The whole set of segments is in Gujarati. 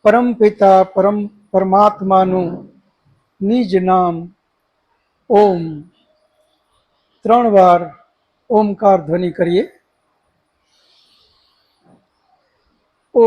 परमपिता परमात्मानु निज नाम ओम 3 વાર ओमकार ध्वनि करिए। ओ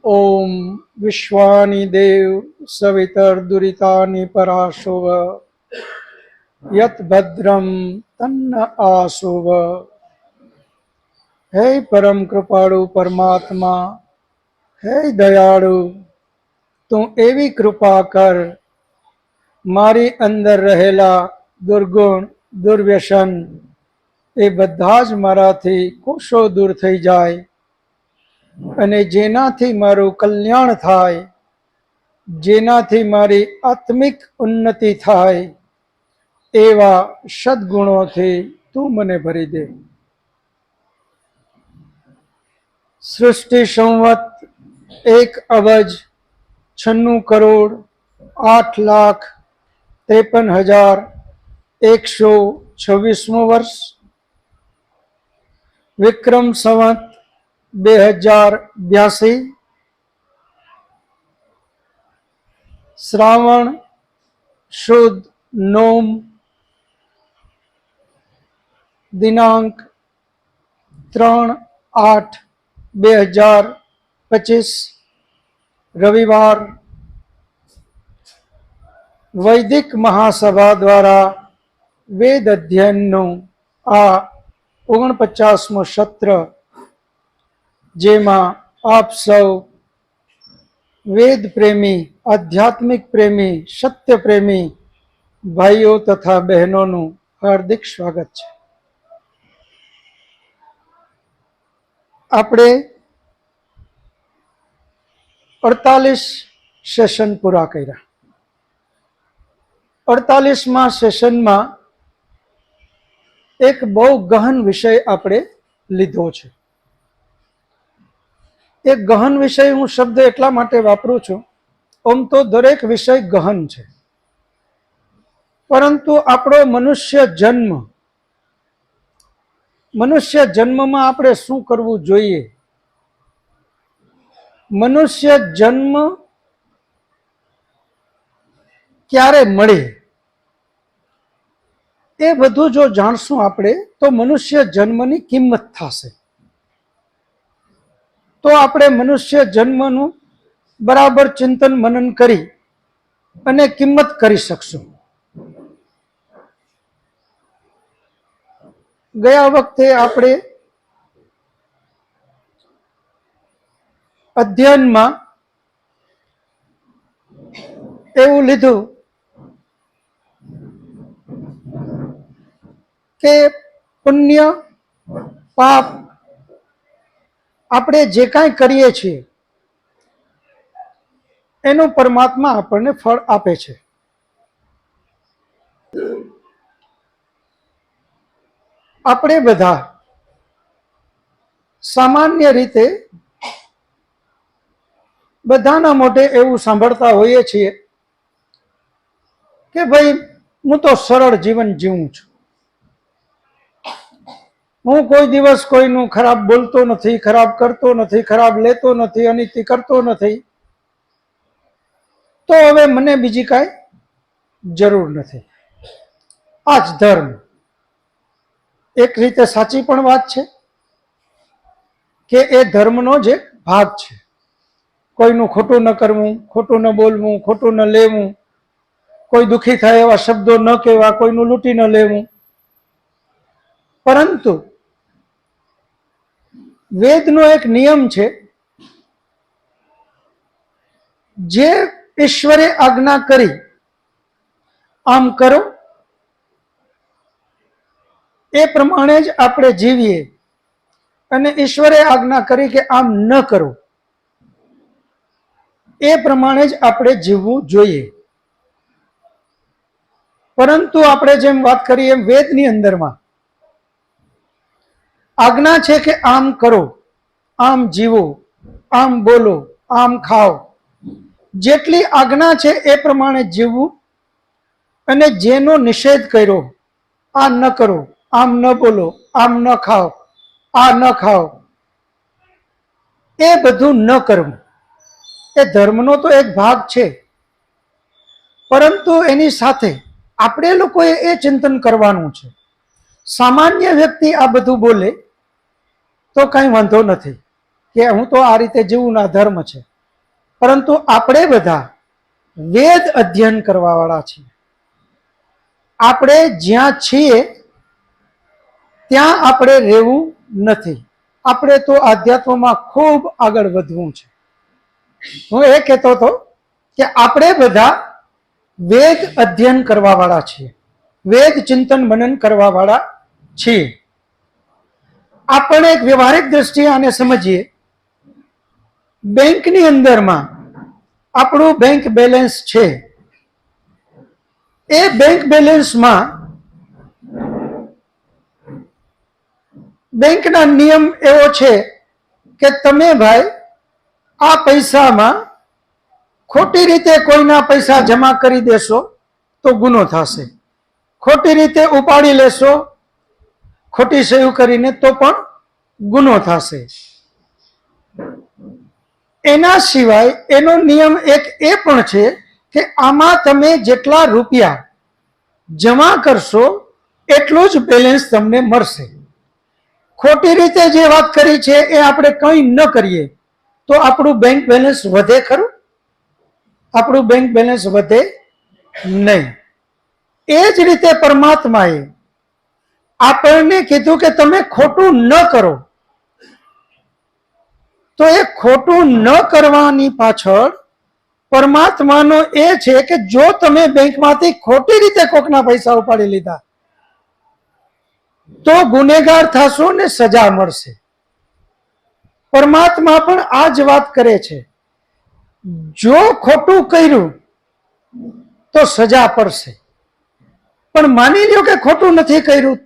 ओम विश्वानि देव सवितर्दुरितानि पराशुव यत भद्रम तन्न आशुव। हे परम कृपाळु परमात्मा, हे दयाळु, तू एवी कृपा कर मारी अंदर रहेला दुर्गुण दुर्व्यसन ए बधा ज माराथी कोशो दूर थई जाय અને જેનાથી મારું કલ્યાણ થાય, જેનાથી મારી આત્મિક ઉન્નતિ થાય એવા સદગુણોથી તું મને ભરી દે। સૃષ્ટિ સંવત 1,96,53,126 વર્ષ, વિક્રમ સંવત 2082, શ્રાવણ શુદ્ધ નોમ દિનાંક 3/8/2025 રવિવાર, વૈદિક મહાસભા દ્વારા વેદ અધ્યયનનું આ 49મું સત્ર, જેમાં આપ સૌ વેદ પ્રેમી, આધ્યાત્મિક પ્રેમી, સત્ય પ્રેમી ભાઈઓ તથા બહેનોનું હાર્દિક સ્વાગત છે। આપણે 48 સેશન પૂરા કર્યા। 48મા સેશનમાં એક બહુ ગહન વિષય આપણે લીધો છે। એક ગહન વિષય હું શબ્દ એટલા માટે વાપરું છું, આમ તો દરેક વિષય ગહન છે, પરંતુ આપણો મનુષ્ય જન્મમાં આપણે શું કરવું જોઈએ, મનુષ્ય જન્મ ક્યારે મળે એ બધું જો જાણશું આપણે તો મનુષ્ય જન્મની કિંમત થશે। તો આપણે મનુષ્ય જન્મનું બરાબર ચિંતન મનન કરી અને કિંમત કરી શકશું। ગયા વખતે આપણે અધ્યયનમાં એવું લીધું કે પુણ્ય પાપ આપણે જે કાંઈ કરીએ છીએ એનું પરમાત્મા આપણને ફળ આપે છે। આપણે બધા સામાન્ય રીતે બધાના મોઢે એવું સાંભળતા હોઈએ છીએ કે ભાઈ હું તો સરળ જીવન જીવું છું, હું કોઈ દિવસ કોઈનું ખરાબ બોલતો નથી, ખરાબ કરતો નથી, ખરાબ લેતો નથી, અનીતિ કરતો નથી, તો હવે મને બીજી કાંઈ જરૂર નથી। આ જ ધર્મ। એક રીતે સાચી પણ વાત છે કે એ ધર્મનો જ એક ભાગ છે। કોઈનું ખોટું ન કરવું, ખોટું ન બોલવું, ખોટું ન લેવું, કોઈ દુઃખી થાય એવા શબ્દો ન કહેવા, કોઈનું લૂંટી ન લેવું. પરંતુ વેદનો એક નિયમ છે, જે ઈશ્વરે આજ્ઞા કરી આમ કરો એ પ્રમાણે જ આપણે જીવીએ, અને ઈશ્વરે આજ્ઞા કરી કે આમ ન કરો એ પ્રમાણે જ આપણે જીવવું જોઈએ. પરંતુ આપણે જેમ વાત કરી એમ વેદની અંદરમાં આજ્ઞા છે કે આમ કરો, આમ જીવો, આમ બોલો, આમ ખાઓ. જેટલી આજ્ઞા છે એ પ્રમાણે જીવવું, અને જેનો નિષેધ કર્યો, આ ન કરો, આમ ન બોલો, આમ ન ખાઓ, આ ન ખાઓ, એ બધું ન કરવું. એ ધર્મનો તો એક ભાગ છે, પરંતુ એની સાથે આપણે લોકોએ એ ચિંતન કરવાનું છે. સામાન્ય વ્યક્તિ આ બધું બોલે તો કઈ વાંધો નથી કે હું તો આ રીતે જીવું, ના ધર્મ છે. પરંતુ આપણે બધા વેદ અધ્યયન કરવા વાળા છીએ. આપણે જ્યાં છીએ ત્યાં આપણે રહેવું નથી. આપણે તો આધ્યાત્મમાં ખૂબ આગળ વધવું છે. હું એ કહેતો હતો કે આપણે બધા વેદ અધ્યયન કરવા વાળા છીએ, વેદ ચિંતન મનન કરવા વાળા છીએ. આપણે એક વ્યવહારિક દ્રષ્ટિએ આને સમજીએ. બેંકની અંદરમાં આપણું બેંક બેલેન્સ છે. એ બેંક બેલેન્સમાં બેંકના નિયમ એવો છે કે તમે ભાઈ આ પૈસામાં ખોટી રીતે કોઈના પૈસા જમા કરી દેશો તો ગુનો થશે, ખોટી રીતે ઉપાડી લેશો ખોટી સહી કરીને તો પણ ગુનો થશે. એના સિવાય એનો નિયમ એક એ પણ છે કે આમાં તમે જેટલા રૂપિયા જમા કરશો એટલું જ બેલેન્સ તમને મળશે. ખોટી રીતે જે વાત કરી છે એ આપણે કંઈ ન કરીએ તો આપણું બેંક બેલેન્સ વધે ખરું? આપણું બેંક બેલેન્સ વધે નહીં. એ જ રીતે પરમાત્માએ આપણને કીધું કે તમે ખોટું ન કરો, તો એ ખોટું ન કરવાની પાછળ પરમાત્માનો એ છે કે જો તમે બેંકમાંથી ખોટી રીતે કોકના પૈસા ઉપાડી લીધા તો ગુનેગાર થશો ને સજા મળશે. પરમાત્મા પણ આ જ વાત કરે છે. જો ખોટું કર્યું તો સજા પડશે, પણ માની લ્યો કે ખોટું નથી કર્યું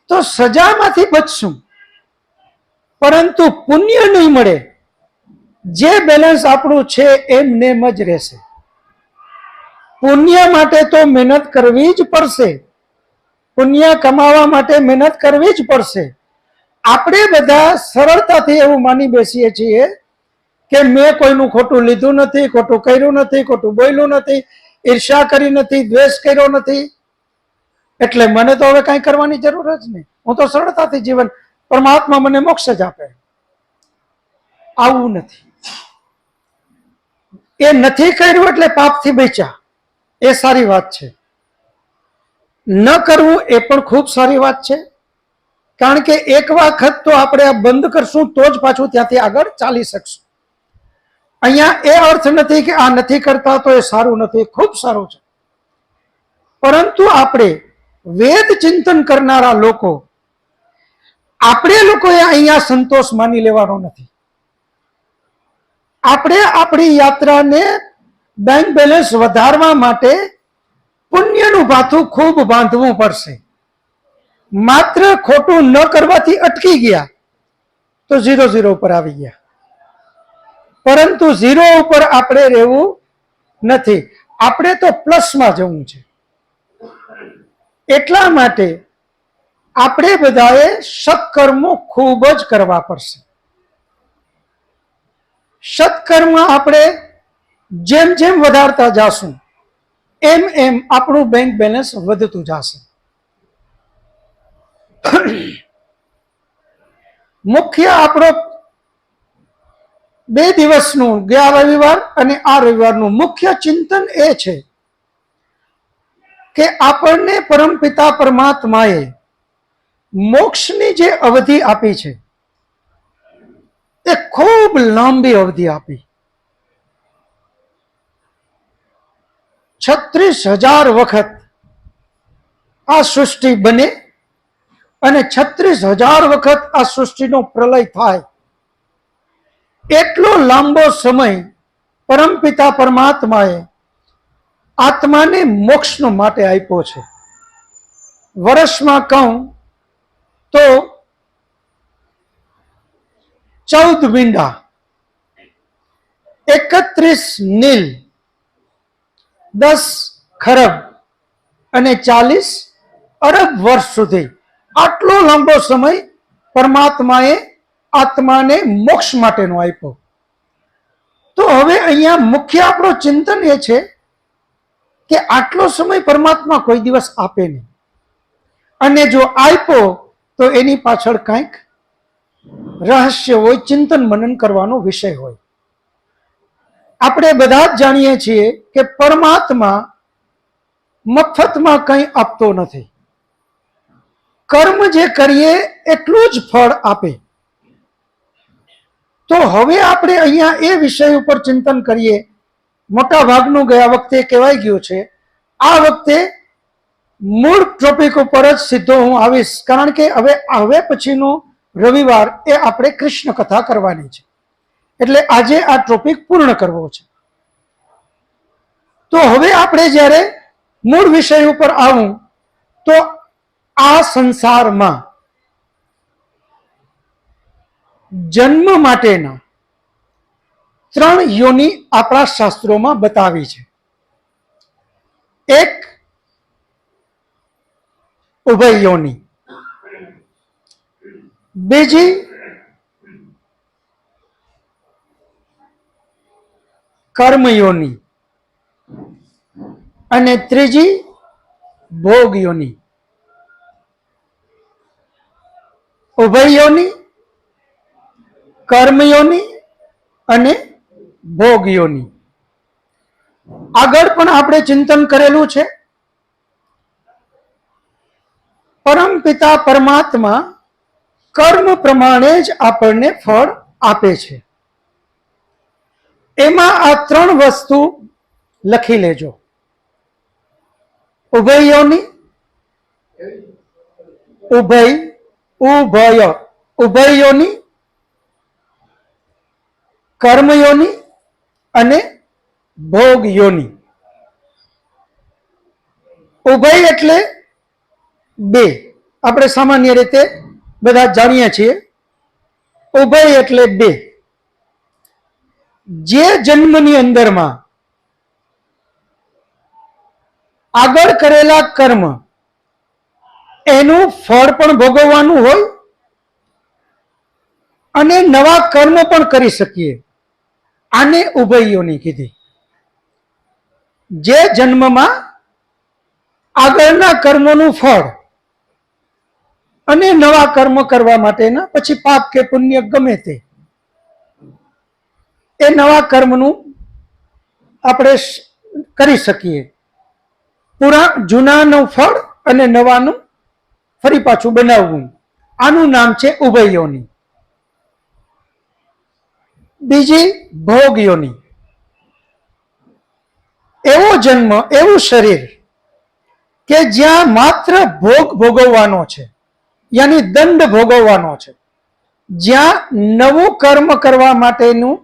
તો સજામાંથી બચશું, પરંતુ પુણ્ય નહીં મળે. જે બેલેન્સ આપણું છે એમ જ રહેશે. પુણ્ય માટે તો મહેનત કરવી જ પડશે, પુણ્ય કમાવા માટે મહેનત કરવી જ પડશે. આપણે બધા સરળતાથી એવું માની બેસીએ છીએ કે મેં કોઈનું ખોટું લીધું નથી, ખોટું કર્યું નથી, ખોટું બોલ્યું નથી, ઈર્ષ્યા કરી નથી, દ્વેષ કર્યો નથી, એટલે મને તો હવે કઈ કરવાની જરૂર જ નહીં, હું તો સરળતાથી જીવન, પરમાત્મા મને મોક્ષ જ આપે. આવું નથી. એ નથી કર્યું એટલે પાપથી બચ્યા, એ સારી વાત છે. ન કરવું એ પણ ખૂબ સારી વાત છે, કારણ કે એક વખત તો આપણે આ બંધ કરશું તો જ પાછું ત્યાંથી આગળ ચાલી શકશું. અહીંયા એ અર્થ નથી કે આ નથી કરતા તો એ સારું નથી, ખૂબ સારું છે. પરંતુ આપણે વેદ ચિંતન કરનારા લોકો, આપણે લોકોએ અહીંયા સંતોષ માની લેવાનો નથી. આપણે આપણી યાત્રાને બેંક બેલેન્સ વધારવા માટે પુણ્યનું ભાથું ખૂબ બાંધવું પડશે. માત્ર ખોટું ન કરવાથી અટકી ગયા તો 0 ઉપર આવી ગયા, પરંતુ 0 ઉપર આપણે રહેવું નથી. આપણે તો પ્લસમાં જવું છે. એટલા માટે આપણે બધાએ સત્કર્મો ખૂબ જ કરવા પડશે. સત્કર્મ આપણે જેમ જેમ વધારતા જાશું એમ એમ આપણું બેંક બેલેન્સ વધતું જશે. મુખ્ય આપણો બે દિવસનું ગયા રવિવાર અને આ રવિવારનું મુખ્ય ચિંતન એ છે કે આપણને પરમપિતા પરમાત્માએ મોક્ષની જે અવધિ આપી છે એ ખૂબ લાંબી અવધિ આપી. 36,000 વખત આ સૃષ્ટિ બને અને 36,000 વખત આ સૃષ્ટિનો પ્રલય થાય, એટલો લાંબો સમય પરમપિતા પરમાત્માએ આત્માને મોક્ષનો માટે આપ્યો છે. વર્ષમાં કહું તો 14 મીંડા, 31 નીલ, 10 ખરબ અને 40 અરબ વર્ષ સુધી આટલો લાંબો સમય પરમાત્માએ આત્માને મોક્ષ માટેનો આપ્યો. તો હવે અહીંયા મુખ્ય આપણો ચિંતન એ છે કે આટલો સમય પરમાત્મા કોઈ દિવસ આપે નહીં, અને જો આપ્યો તો એની પાછળ કંઈક રહસ્ય હોય, ચિંતન મનન કરવાનો વિષય હોય. આપણે બધા જ જાણીએ છીએ કે પરમાત્મા મફતમાં કંઈ આપતો નથી. કર્મ જે કરીએ એટલું જ ફળ આપે. તો હવે આપણે અહીંયા એ વિષય ઉપર ચિંતન કરીએ. મોટા ભાગનું ગયા વખતે કહેવાય ગયું છે. આ વખતે મૂળ ટોપિક ઉપર જ સીધો હું આવીશ, કારણ કે હવે પછીનો રવિવાર એ આપણે કૃષ્ણ કથા કરવાની છે, એટલે આજે આ ટોપિક પૂર્ણ કરવો છે. તો હવે આપણે જ્યારે મૂળ વિષય ઉપર આવું તો આ સંસારમાં જન્મ માટેના 3 યોનિ આપણા શાસ્ત્રોમાં બતાવી છે. એક ઉભય યોનિ, બીજી કર્મ યોનિ અને ત્રીજી ભોગ યોનિ. ઉભય યોનિ, કર્મ યોનિ અને ભોગ યોનિ. આગળ પણ આપણે ચિંતન કરેલું છે. પરમપિતા પરમાત્મા કર્મ પ્રમાણે જ આપણને ફળ આપે છે. એમાં આ 3 વસ્તુ લખી લેજો. ઉભય યોનિ, ઉભય યોનિ, કર્મ યોનિ અને ભોગ યોનિ. ઉભય એટલે 2, આપણે સામાન્ય રીતે બધા જાણીએ છીએ. ઉભય એટલે 2. જે જન્મની અંદરમાં આગળ કરેલા કર્મ એનું ફળ પણ ભોગવવાનું હોય અને નવા કર્મ પણ કરી શકીએ. આને ઉભય યોનિ કીધી. જે જન્મમાં આગળના કર્મોનું ફળ અને નવા કર્મ કરવા માટેના, પછી પાપ કે પુણ્ય ગમે તે, એ નવા કર્મનું આપણે કરી શકીએ. જૂનાનું ફળ અને નવાનું ફરી પાછું બનાવવું, આનું નામ છે ઉભય યોનિ. બીજી ભોગ યોનિ. એવો જન્મ, એવું શરીર કે જ્યાં માત્ર ભોગ ભોગવવાનો છે, યાની દંડ ભોગવવાનો છે. જ્યાં નવું કર્મ કરવા માટેનું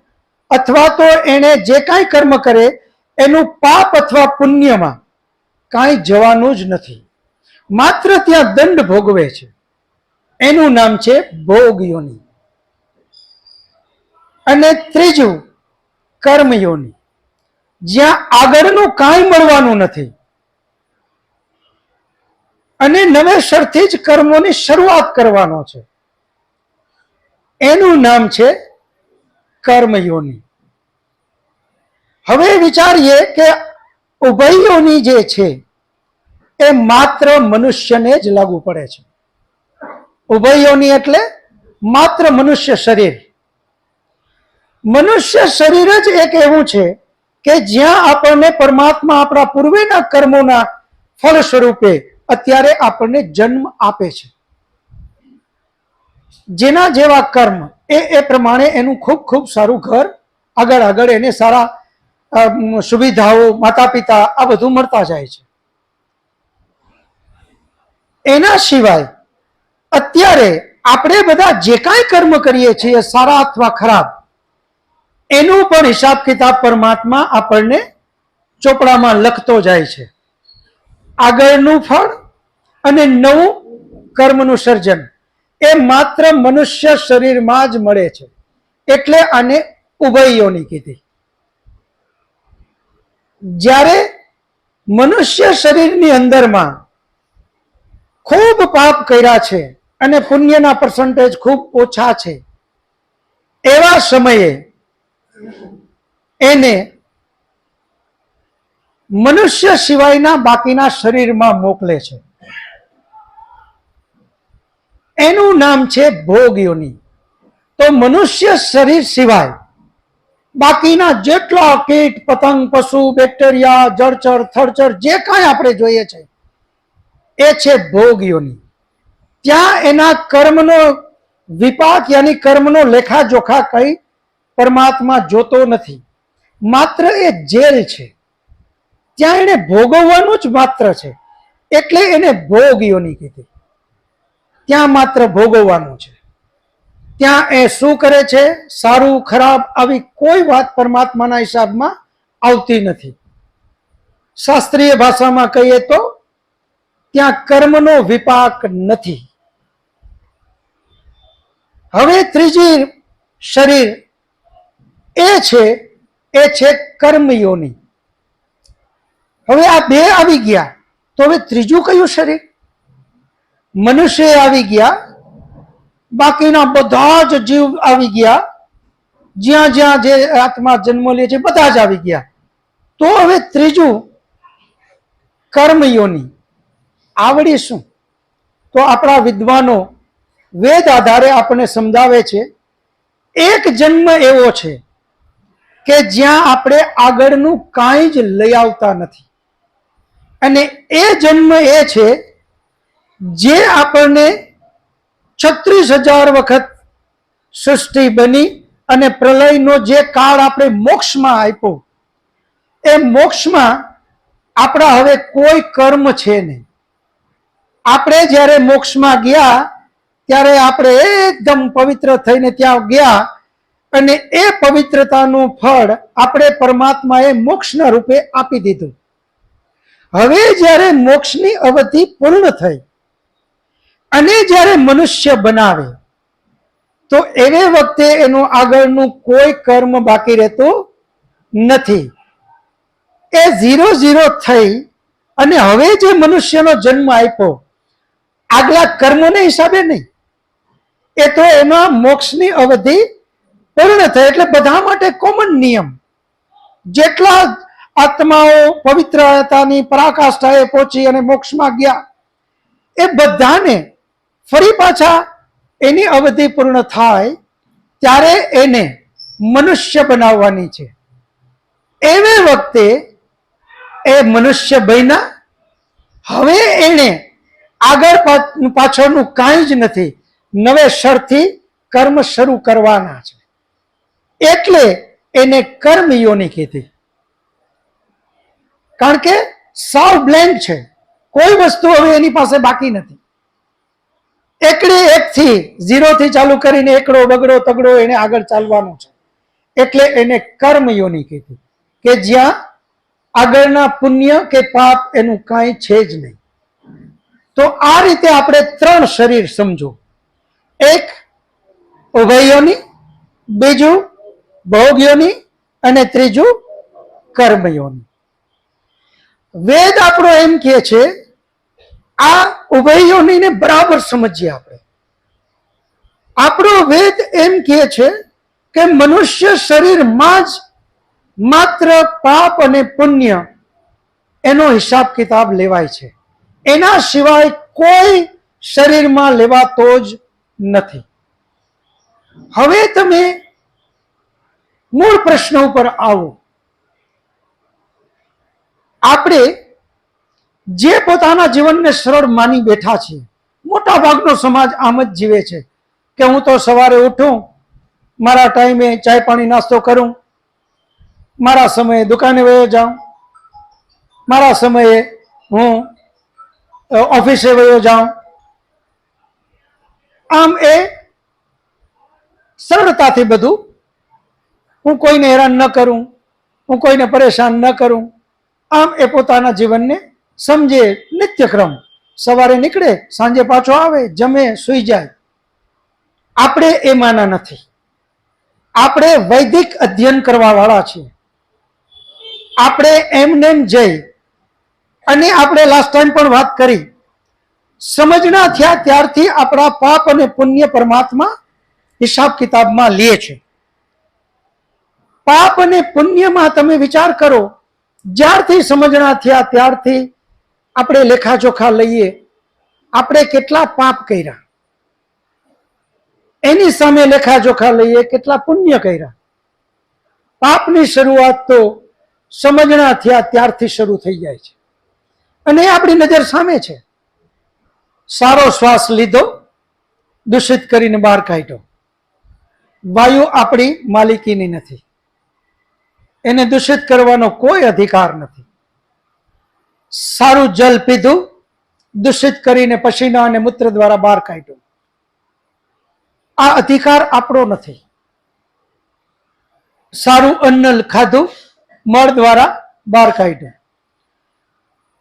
અથવા તો એને જે કાંઈ કર્મ કરે એનું પાપ અથવા પુણ્યમાં કાંઈ જવાનું જ નથી, માત્ર ત્યાં દંડ ભોગવે છે. એનું નામ છે ભોગ યોનિ. અને ત્રીજું કર્મ યોનિ, જ્યાં આગળનું કાંઈ મળવાનું નથી અને નવેસરથી જ કર્મોની શરૂઆત કરવાનો છે. એનું નામ છે કર્મ યોનિ. હવે વિચારીએ કે ઉભય યોનિ જે છે એ માત્ર મનુષ્યને જ લાગુ પડે છે. ઉભય યોનિ એટલે માત્ર મનુષ્ય શરીર. મનુષ્ય શરીર જ એક એવું છે કે જ્યાં આપણને પરમાત્મા આપણા પૂર્વેના કર્મોના ફળ સ્વરૂપે અત્યારે આપણને જન્મ આપે છે. જેના જેવા કર્મ એ પ્રમાણે એનું ખૂબ ખૂબ સારું ઘર, આગળ આગળ એને સારા સુવિધાઓ, માતા પિતા, આ બધું મળતા જાય છે. એના સિવાય અત્યારે આપણે બધા જે કાંઈ કર્મ કરીએ છીએ, સારા અથવા ખરાબ, એનું પણ હિસાબ કિતાબ પરમાત્મા આપણને ચોપડામાં લખતો જાય છે. આગળનું ફળ અને નવું કર્મનું સર્જન એ માત્ર મનુષ્ય શરીરમાં જ મળે છે. એટલે આને ઉભય યોનિ કીધી. જ્યારે મનુષ્ય શરીરની અંદરમાં ખૂબ પાપ કર્યા છે અને પુણ્યના પર્સન્ટેજ ખૂબ ઓછા છે, એવા સમયે એને મનુષ્ય સિવાયના બાકીના શરીરમાં મોકલે છે. એનું નામ છે ભોગ યોનિ. તો મનુષ્ય શરીર સિવાય બાકીના જેટલા કીટ, પતંગ, પશુ, બેક્ટેરિયા, જળચર, થળચર જે કાંઈ આપણે જોઈએ છે એ છે ભોગ યોનિ. ત્યાં એના કર્મનો વિપાક યાની કર્મનો લેખાજોખા કઈ પરમાત્મા જોતો નથી. માત્ર એ જેલ છે, ત્યાં એને ભોગવવાનું જ માત્ર છે. એટલે એને ભોગ યોનિ કીધી. ત્યાં માત્ર ભોગવવાનું છે. ત્યાં એ શું કરે છે, સારું ખરાબ, આવી કોઈ વાત પરમાત્માના હિસાબમાં આવતી નથી. શાસ્ત્રીય ભાષામાં કહીએ તો ત્યાં કર્મનો વિપાક નથી. હવે ત્રીજી શરીર એ છે કર્મ યોનિ. હવે આ બે આવી ગયા તો હવે ત્રીજું કયું શરીર? મનુષ્ય આવી ગયા, બાકીના બધા જ જીવ આવી ગયા, જ્યાં જ્યાં જે આત્મા જન્મ લે છે બધા જ આવી ગયા. તો હવે ત્રીજું કર્મ યોનિ આવડી શું? તો આપણા વિદ્વાનો વેદ આધારે આપણને સમજાવે છે, એક જન્મ એવો છે કે જ્યાં આપણે આગળનું કાંઈ જ લઈ આવતા નથી. અને એ જન્મ એ છે જે આપણને 36,000 વખત સૃષ્ટિ બની અને પ્રલયનો જે કાળ આપણે મોક્ષમાં આપ્યો, એ મોક્ષમાં આપણા હવે કોઈ કર્મ છે નહીં. આપણે જ્યારે મોક્ષમાં ગયા ત્યારે આપણે એકદમ પવિત્ર થઈને ત્યાં ગયા અને એ પવિત્રતાનું ફળ આપણે પરમાત્માએ મોક્ષના રૂપે આપી દીધું. હવે જ્યારે મોક્ષની અવધિ પૂર્ણ થઈ અને જ્યારે મનુષ્ય બનાવે તો એને વખતે એનું આગળનું કોઈ કર્મ બાકી રહેતું નથી. એ 0 થઈ અને હવે જે મનુષ્યનો જન્મ આપ્યો, આગલા કર્મોને હિસાબે નહીં, એ તો એમાં મોક્ષની અવધિ પૂર્ણ થઈ. એટલે બધા માટે કોમન નિયમ, જેટલા આત્માઓ પવિત્રતાની પરાકાષ્ઠાએ પહોંચી અને મોક્ષમાં ગયા, એ બધાને ફરી પાછા એની અવધિ પૂર્ણ થાય ત્યારે એને મનુષ્ય બનાવવાની છે. એવે વખતે એ મનુષ્ય બન્યા. હવે એને આગળ પાછળનું કાંઈ જ નથી, નવેસરથી કર્મ શરૂ કરવાના છે. એટલે એને કર્મ યોનિ કીધી. કારણ કે સાવ બ્લેન્ક છે, કોઈ વસ્તુ હવે એની પાસે બાકી નથી. એકડે એકથી 0 થી ચાલુ કરીને એકડો બગડો તગડો એને આગળ ચાલવાનું છે. એટલે એને કર્મ યોનિ કીધી કે જ્યાં આગળના પુણ્ય કે પાપ એનું કાંઈ છે જ નહીં. તો આ રીતે આપણે 3 શરીર સમજો. એક ઉભય યોનિ, બીજું ભોગ યોનિ અને ત્રીજું કર્મ યોનિ. વેદ આપણો એમ કહે છે, આ ઉભય યોનિને બરાબર સમજીએ આપણે. આપણો વેદ એમ કહે છે કે મનુષ્ય શરીરમાં જ માત્ર પાપ અને પુણ્ય એનો હિસાબ કિતાબ લેવાય છે. એના સિવાય કોઈ શરીરમાં લેવાતો જ નથી. હવે તમે મૂળ પ્રશ્ન ઉપર આવો. આપણે જે પોતાના જીવનને સરળ માની બેઠા છીએ, મોટા ભાગનો સમાજ આમ જ જીવે છે કે હું તો સવારે ઉઠું, મારા ટાઈમે ચાય પાણી નાસ્તો કરું, મારા સમયે દુકાને વયો જાઉં, મારા સમયે હું ઓફિસે વયો જાઉં. આમ એ સરળતાથી બધું, હું કોઈને હેરાન ન કરું, હું કોઈને પરેશાન ન કરું, આમ એ પોતાના જીવનને સમજે. નિત્યક્રમ, સવારે નીકળે, સાંજે પાછો આવે, જમે, સૂઈ જાય. આપણે એ માના નથી. આપણે વૈદિક અધ્યયન કરવા વાળા છીએ. આપણે એમને જઈ અને આપણે લાસ્ટ ટાઈમ પણ વાત કરી, સમજણા થયા ત્યારથી આપણા પાપ અને પુણ્ય પરમાત્મા હિસાબ કિતાબમાં લે છે. પાપ અને પુણ્યમાં તમે વિચાર કરો, જ્યારથી સમજણા થયા ત્યારથી આપણે લેખાજોખા લઈએ, આપણે કેટલા પાપ કર્યા, એની સામે લેખાજોખા લઈએ કેટલા પુણ્ય કર્યા. પાપની શરૂઆત તો સમજણા થયા ત્યારથી શરૂ થઈ જાય છે અને એ આપણી નજર સામે છે. સારો શ્વાસ લીધો, દૂષિત કરીને બહાર કાઢ્યો. વાયુ આપણી માલિકીની નથી, એને દૂષિત કરવાનો કોઈ અધિકાર નથી. સારું જલ પીધું, દૂષિત કરીને પસીના અને મૂત્ર દ્વારા બહાર કાઢ્યું. આ અધિકાર આપણો નથી. સારું અન્ન ખાધું, મળ દ્વારા બહાર કાઢ્યું.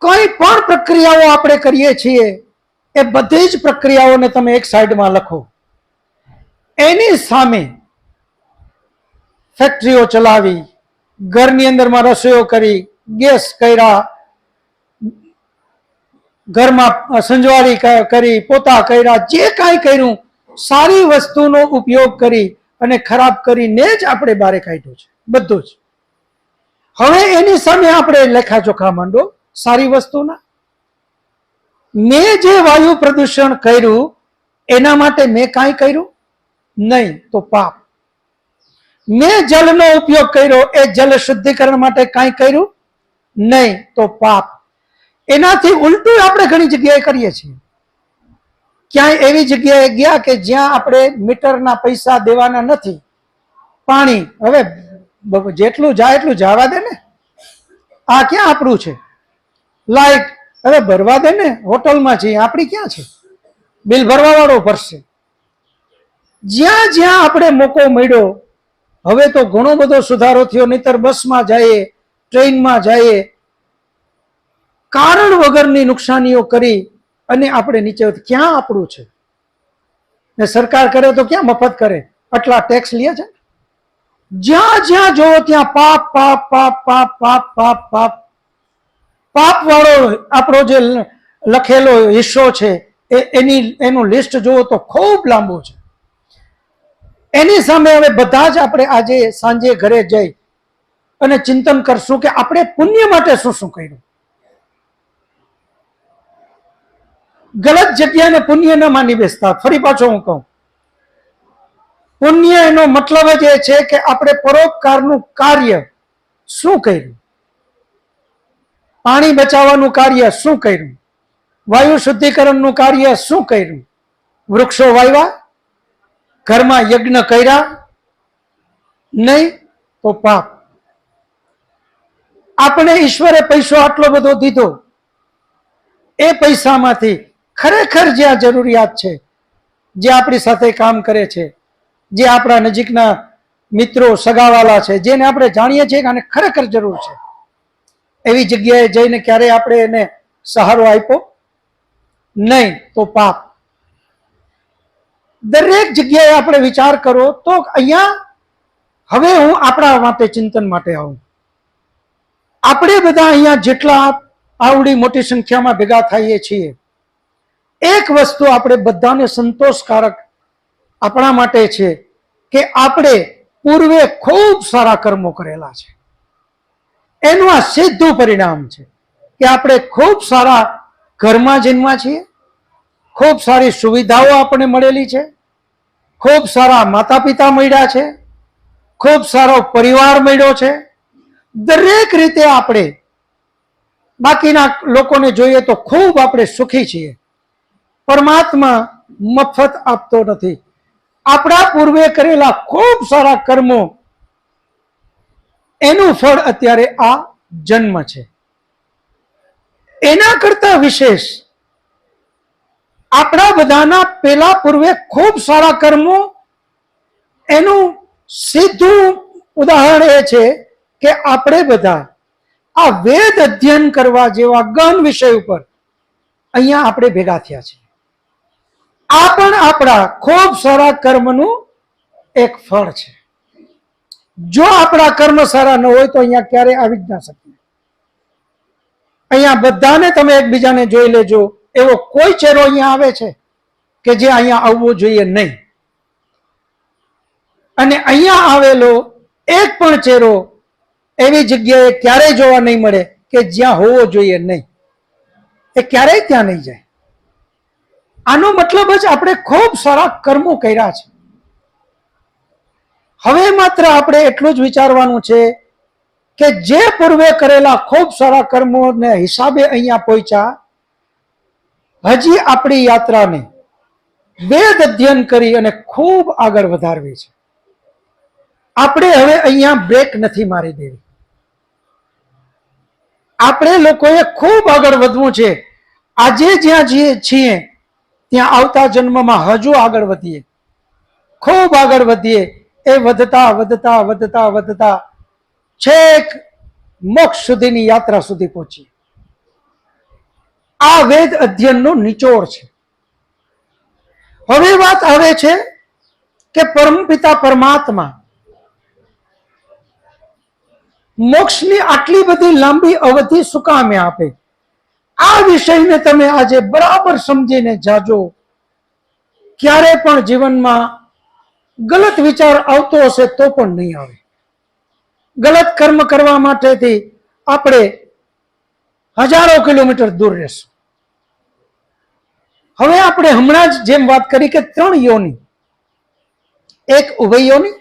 કોઈ પણ પ્રક્રિયાઓ આપણે કરીએ છીએ, એ બધી જ પ્રક્રિયાઓને તમે એક સાઈડમાં લખો. એની સામે ફેક્ટરીઓ ચલાવી, ઘરની અંદરમાં રસોઈઓ કરી, ગેસ કર્યા, ઘરમાં સંજવારી કરી, પોતા કર્યા, જે કાંઈ કર્યું, સારી વસ્તુનો ઉપયોગ કરી અને ખરાબ કરીને જ આપણે બારે કાઢ્યું છે બધું જ. હવે એની સામે આપણે લેખાજોખા માંડો સારી વસ્તુના. મેં જે વાયુ પ્રદૂષણ કર્યું એના માટે મેં કાંઈ કર્યું નહીં, તો પાપ. મેં જલનો ઉપયોગ કર્યો, એ જલ શુદ્ધિકરણ માટે કાંઈ કર્યું નહીં, તો પાપ. એનાથી ઉલટું આપણે ઘણી જગ્યાએ કરીએ છીએ. ક્યાંય એવી જગ્યાએ ગયા કે જ્યાં આપણે મીટરના પૈસા દેવાના નથી, પાણી હવે જેટલું જાય એટલું જવા દે ને, આ ક્યાં આપણું છે? લાઈટ હવે ભરવા દે ને, હોટલમાં છીએ, આપણી ક્યાં છે? બિલ ભરવા વાળો ભરશે. જ્યાં જ્યાં આપણે મોકો મળ્યો, હવે તો ઘણો બધો સુધારો થયો, નહીતર બસમાં જઈએ, ટ્રેનમાં જઈએ, કારણ વગરની નુકસાનીઓ કરી અને આપણે નીચે. ક્યાં આપણું છે? ને સરકાર કરે તો ક્યાં મફત કરે, આટલા ટેક્સ લે છે. જ્યાં જ્યાં જોવો ત્યાં પાપ પાપ પાપ પાપ પાપ પાપ પાપ પાપ વાળો આપણો જે લખેલો હિસ્સો છે, એનું લિસ્ટ જોવો તો ખૂબ લાંબુ છે. એની સામે હવે બધા જ આપણે આજે સાંજે ઘરે જઈ અને ચિંતન કરશું કે આપણે પુણ્ય માટે શું શું કર્યું. ગલત જગ્યાને પુણ્ય ન માની બેસતા. ફરી પાછો હું કહું, પુણ્ય એનો મતલબ જ એ છે કે આપણે પરોપકારનું કાર્ય શું કર્યું, પાણી બચાવવાનું કાર્ય શું કર્યું, વાયુ શુદ્ધિકરણનું કાર્ય શું કર્યું, વૃક્ષો વાવ્યા, ઘરમાં યજ્ઞ કર્યા નહીં, તો પાપ. આપણે ઈશ્વરે પૈસો આટલો બધો દીધો, એ પૈસામાંથી ખરેખર જ્યાં જરૂરિયાત છે, જે આપણી સાથે કામ કરે છે, જે આપણા નજીકના મિત્રો સગાવાલા છે, જેને આપણે જાણીએ છીએ કે આને ખરેખર જરૂર છે, એવી જગ્યાએ જઈને ક્યારે આપણે એને સહારો આપ્યો નહીં, તો પાપ. દરેક જગ્યાએ આપણે વિચાર કરો તો અહીંયા હવે હું આપણા માટે ચિંતન માટે આવું. આપણે બધા અહીંયા જેટલા આવડી મોટી સંખ્યામાં ભેગા થઈએ છીએ, એક વસ્તુ આપણે બધાને સંતોષકારક આપણા માટે છે કે આપણે પૂર્વે ખૂબ સારા કર્મો કરેલા છે. એનું આ સીધું પરિણામ છે કે આપણે ખૂબ સારા ઘરમાં જન્મ્યા છીએ, ખૂબ સારી સુવિધાઓ આપણને મળેલી છે, ખૂબ સારા માતા પિતા મળ્યા છે, ખૂબ સારો પરિવાર મળ્યો છે, દરેક રીતે આપણે બાકીના લોકોને જોઈએ તો ખૂબ આપણે સુખી છીએ. પરમાત્મા મફત આપતો નથી. આપણા પૂર્વે કરેલા ખૂબ સારા કર્મો, એનું ફળ અત્યારે આ જન્મ છે. એના કરતા વિશેષ આપણા બધાના પેલા પૂર્વે ખૂબ સારા કર્મો, એનું સીધું ઉદાહરણ એ છે કે આપણે બધા આ વેદ અધ્યયન કરવા જેવા ગહન વિષય ઉપર અહીંયા આપણે ભેગા થયા છીએ. આ પણ આપણા ખૂબ સારા કર્મનું એક ફળ છે. જો આપણા કર્મ સારા ન હોય તો અહીંયા ક્યારેય આવી જ ના શકીએ. અહીંયા બધાને તમે એકબીજાને જોઈ લેજો, એવો કોઈ ચહેરો અહીંયા આવે છે કે જે અહીંયા આવવો જોઈએ નહીં. અને અહીંયા આવેલો એક પણ ચહેરો એવી જગ્યાએ ક્યારેય જોવા નહીં મળે કે જ્યાં હોવો જોઈએ નહીં. એ ક્યારેય ત્યાં નહીં જાય. આનો મતલબ જ આપણે ખૂબ સારા કર્મો કર્યા છે. હવે માત્ર આપણે એટલું જ વિચારવાનું છે કે જે પૂર્વે કરેલા ખૂબ સારા કર્મોને હિસાબે અહીંયા પહોંચ્યા, હજી આપણી યાત્રાને વેદ અધ્યયન કરી અને ખૂબ આગળ વધારવી છે. આપણે હવે અહીંયા બ્રેક નથી મારી દેવી. આપણે લોકોએ ખૂબ આગળ વધવું છે. આજે જ્યાં છીએ ત્યાં આવતા જન્મમાં હજુ આગળ વધીએ, ખૂબ આગળ વધીએ. એ વધતા વધતા વધતા વધતા છેક મોક્ષ સુધીની યાત્રા સુધી પહોંચીએ. આ વેદ અધ્યયનનો નિચોડ છે. હવે વાત આવે છે કે પરમપિતા પરમાત્મા મોક્ષની આટલી બધી લાંબી અવધિ શું કામે આપે? આ વિષયને તમે આજે બરાબર સમજીને જાજો. ક્યારે પણ જીવનમાં ગલત વિચાર આવતો હશે તો પણ નહીં આવે. ગલત કર્મ કરવા માટેથી આપણે હજારો કિલોમીટર દૂર રહેશું. હવે આપણે હમણાં જ જેમ વાત કરી કે 3 યોની, એક ઉભય યોની,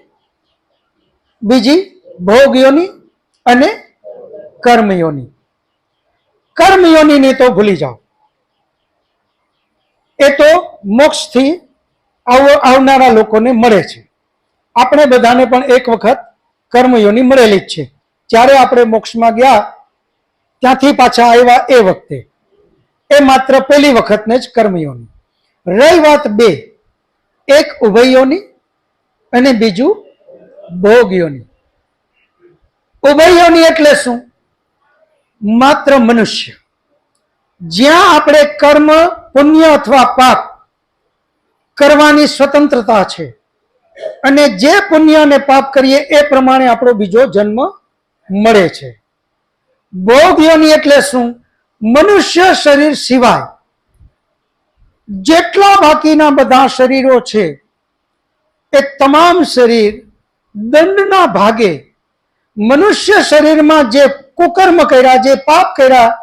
બીજી ભોગ યોની અને કર્મ યોની. કર્મ યોનીને તો ભૂલી જાઓ, એ તો મોક્ષથી આવનારા લોકોને મળે છે. આપણે બધાને પણ એક વખત કર્મયોની મળેલી જ છે. જ્યારે આપણે મોક્ષમાં ગયા ત્યાંથી પાછા આવ્યા એ વખતે, એ માત્ર પહેલી વખતને જ કર્મયોની. રહી વાત 2, એક ઉભયયોની અને બીજું ભોગયોની. ઉભયયોની એટલે શું? માત્ર મનુષ્ય. જ્યાં આપણે કર્મ, પુણ્ય અથવા પાપ કરવાની સ્વતંત્રતા છે, અને જે પુણ્ય અને પાપ કરીએ એ પ્રમાણે આપણો બીજો જન્મ મળે છે. ભોગ યોની એટલે શું? મનુષ્ય શરીર સિવાય જેટલા બાકીના બધા શરીરો છે એ તમામ શરીર દંડના ભાગે મનુષ્ય શરીરમાં જે કુકર્મ કર્યા, જે પાપ કર્યા,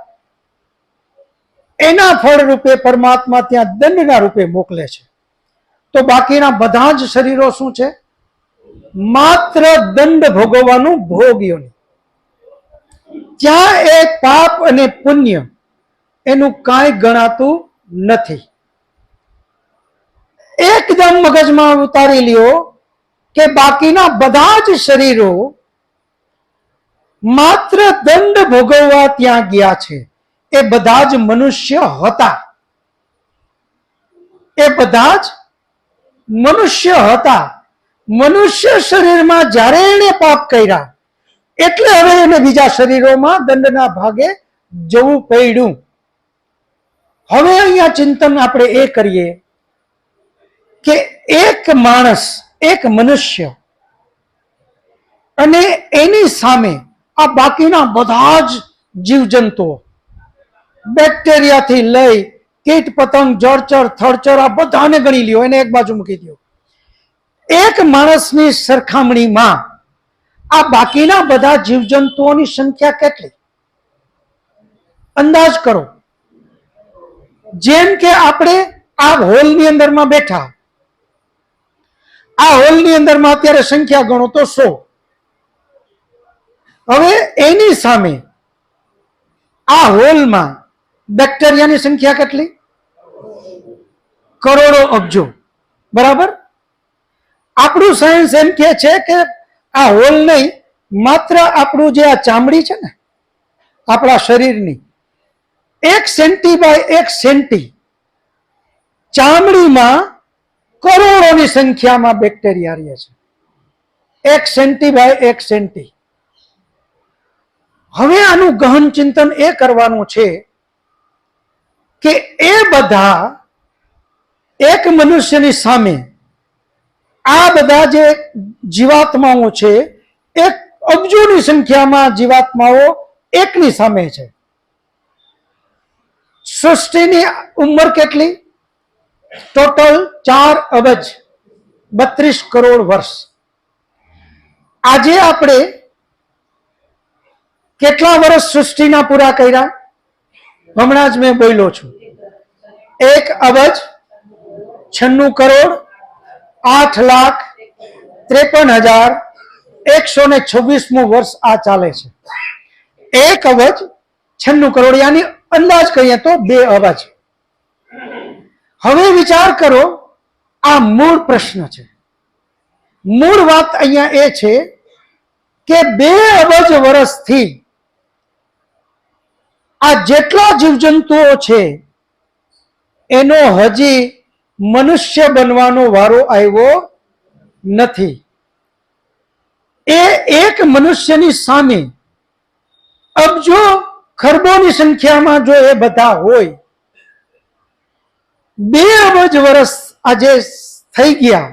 એના ફળ રૂપે પરમાત્મા ત્યાં દંડના રૂપે મોકલે છે. તો બાકીના બધા જ શરીરો શું છે? માત્ર દંડ ભોગવવાનું ભોગ યોની. ત્યાં એ પાપ અને પુણ્ય એનું કાંઈ ગણાતું નથી. એકદમ મગજમાં ઉતારી લ્યો કે બાકીના બધા જ શરીરો માત્ર દંડ ભોગવવા ત્યાં ગયા છે. એ બધા જ મનુષ્ય હતા. એ બધા જ મનુષ્ય હતા. મનુષ્ય શરીરમાં જ્યારે એને પાપ કર્યા એટલે હવે એને બીજા શરીરોમાં દંડના ભાગે જવું પડ્યું. હવે અહીંયા ચિંતન આપણે એ કરીએ કે એક માણસ, એક મનુષ્ય અને એની સામે આ બાકીના બધા જ જીવજંતુઓ, બેક્ટેરિયાથી લઈ કીટ પતંગ, જળચર, થળચર, આ બધાને ગણી લ્યો, એને એક બાજુ મૂકી દો. એક માણસની સરખામણીમાં આ બાકીના બધા જીવજંતુઓની સંખ્યા કેટલી? અંદાજ કરો. જેમ કે આપણે આ હોલની અંદરમાં બેઠા, આ હોલની અંદરમાં અત્યારે સંખ્યા ગણો તો 100. હવે એની સામે આ હોલમાં બેક્ટેરિયાની સંખ્યા કેટલી? કરોડો અબજો. બરાબર? આપણું સાયન્સ એમ કે છે કે આ હોલ નહીં, માત્ર આપણું જે આ ચામડી છે ને આપણા શરીરની 1 સેન્ટી બાય 1 સેન્ટી ચામડીમાં કરોડોની સંખ્યામાં બેક્ટેરિયા રહે છે. 1 સેન્ટી બાય 1 સેન્ટી. હવે આનું ગહન ચિંતન એ કરવાનું છે કે એ બધા એક મનુષ્યની સામે આ બધા જે જીવાત્માઓ છે, 1 અબજોની સંખ્યામાં જીવાત્માઓ એકની સામે છે. સૃષ્ટિની ઉંમર કેટલી? ટોટલ 4 અબજ 32 કરોડ વર્ષ. આજે આપણે કેટલા વર્ષ સૃષ્ટિના પૂરા કર્યા? હમણાં જ મેં બોલ્યો છું, 1 અબજ 96 કરોડ 8,53,126 વર્ષ આ ચાલે છે. 1 અબજ 96 કરોડ યાની અંદાજ કહીએ તો 2 અબજ. હવે વિચાર કરો, આ મૂળ પ્રશ્ન છે. મૂળ વાત અહીંયા એ છે કે 2 અબજ વર્ષથી આ જેટલા જીવજંતુઓ છે એનો હજી મનુષ્ય બનવાનો વારો આવ્યો નથી. એ એક મનુષ્યની સામે અબજો ખરબોની સંખ્યામાં જો એ બધા હોય, 2 અબજ વર્ષ આજે થઈ ગયા,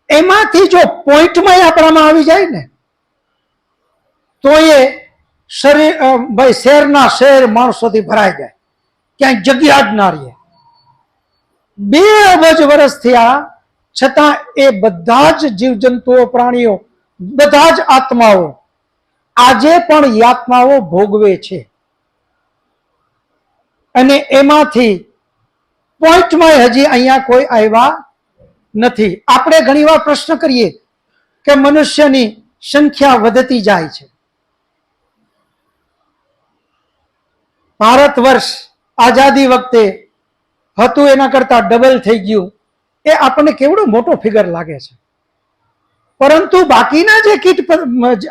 એમાંથી જો પોઈન્ટમાં આપણામાં આવી જાય ને તો એ શરીર ભાઈ શહેરના શહેર માણસોથી ભરાઈ જાય, ક્યાંય જગ્યા જ ના રહે. 2 અબજ વર્ષ થયા છતાં એ બધા જ જીવજંતુઓ, પ્રાણીઓ, બધા જ આત્માઓ આજે પણ યાતનાઓ ભોગવે છે. અને એમાંથી પોઈન્ટમાં હજી અહીંયા કોઈ આવ્યા નથી. આપણે ઘણીવાર પ્રશ્ન કરીએ કે મનુષ્યની સંખ્યા વધતી જાય છે. ભારત વર્ષ આઝાદી વખતે હતું એના કરતા ડબલ થઈ ગયું, એ આપણને કેવડો મોટો ફિગર લાગે છે. પરંતુ બાકીના જે કીટ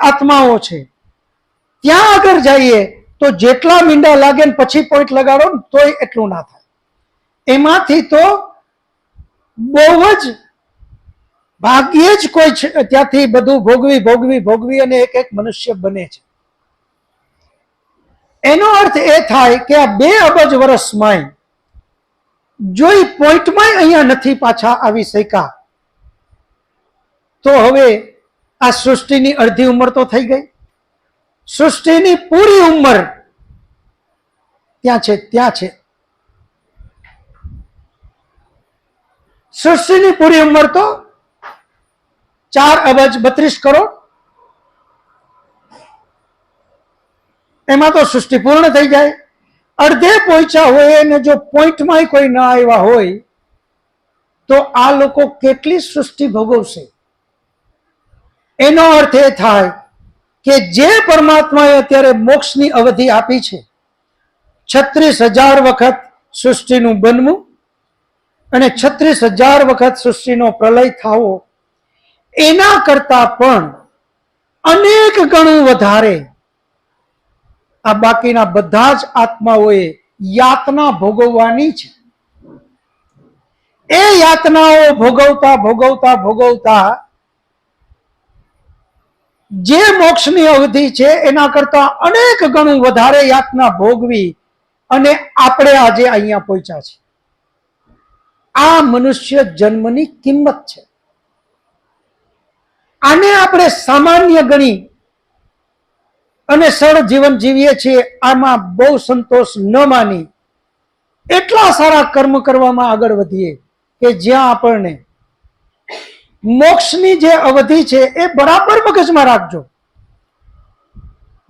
આત્માઓ છે ત્યાં આગળ જઈએ તો જેટલા મીંડા લાગે ને પછી પોઈન્ટ લગાડો ને તોય એટલું ના થાય. એમાંથી તો બહુ જ ભાગ્યે જ કોઈ ત્યાંથી બધું ભોગવી અને એક મનુષ્ય બને છે. એનો અર્થ એ થાય કે આ 2 અબજ વર્ષમાં જો એ પોઈન્ટમાં અહીંયા નથી પાછા આવી શક્યા તો હવે આ સૃષ્ટિની અડધી ઉંમર તો થઈ ગઈ. સૃષ્ટિની પૂરી ઉંમર ત્યાં છે. સૃષ્ટિની પૂરી ઉંમર તો 4 અબજ 32 કરોડ. એમાં તો સૃષ્ટિ પૂર્ણ થઈ જાય. અડધે પહોંચ્યા હોય અને જો પોઈન્ટમાં કોઈ ના આવ્યા હોય તો આ લોકો કેટલી સૃષ્ટિ ભોગવશે? એનો અર્થ એ થાય કે જે પરમાત્માએ અત્યારે મોક્ષની અવધિ આપી છે, 36,000 વખત સૃષ્ટિનું બનવું અને 36,000 વખત સૃષ્ટિનો પ્રલય થવો, એના કરતા પણ અનેક ગણું વધારે આ બાકીના બધા જ આત્માઓએ યાતના ભોગવવાની છે. એ યાતનાઓ ભોગવતા જે મોક્ષની અવધિ છે એના કરતા અનેક ગણું વધારે યાતના ભોગવી અને આપણે આજે અહીંયા પહોંચ્યા છે. આ મનુષ્ય જન્મની કિંમત છે. આને આપણે સામાન્ય ગણી અને સરળ જીવન જીવીએ છીએ. આમાં બહુ સંતોષ ન માની એટલા સારા કર્મ કરવામાં આગળ વધીએ કે જ્યાં આપણને મોક્ષની જે અવધિ છે એ બરાબર મગજમાં રાખજો.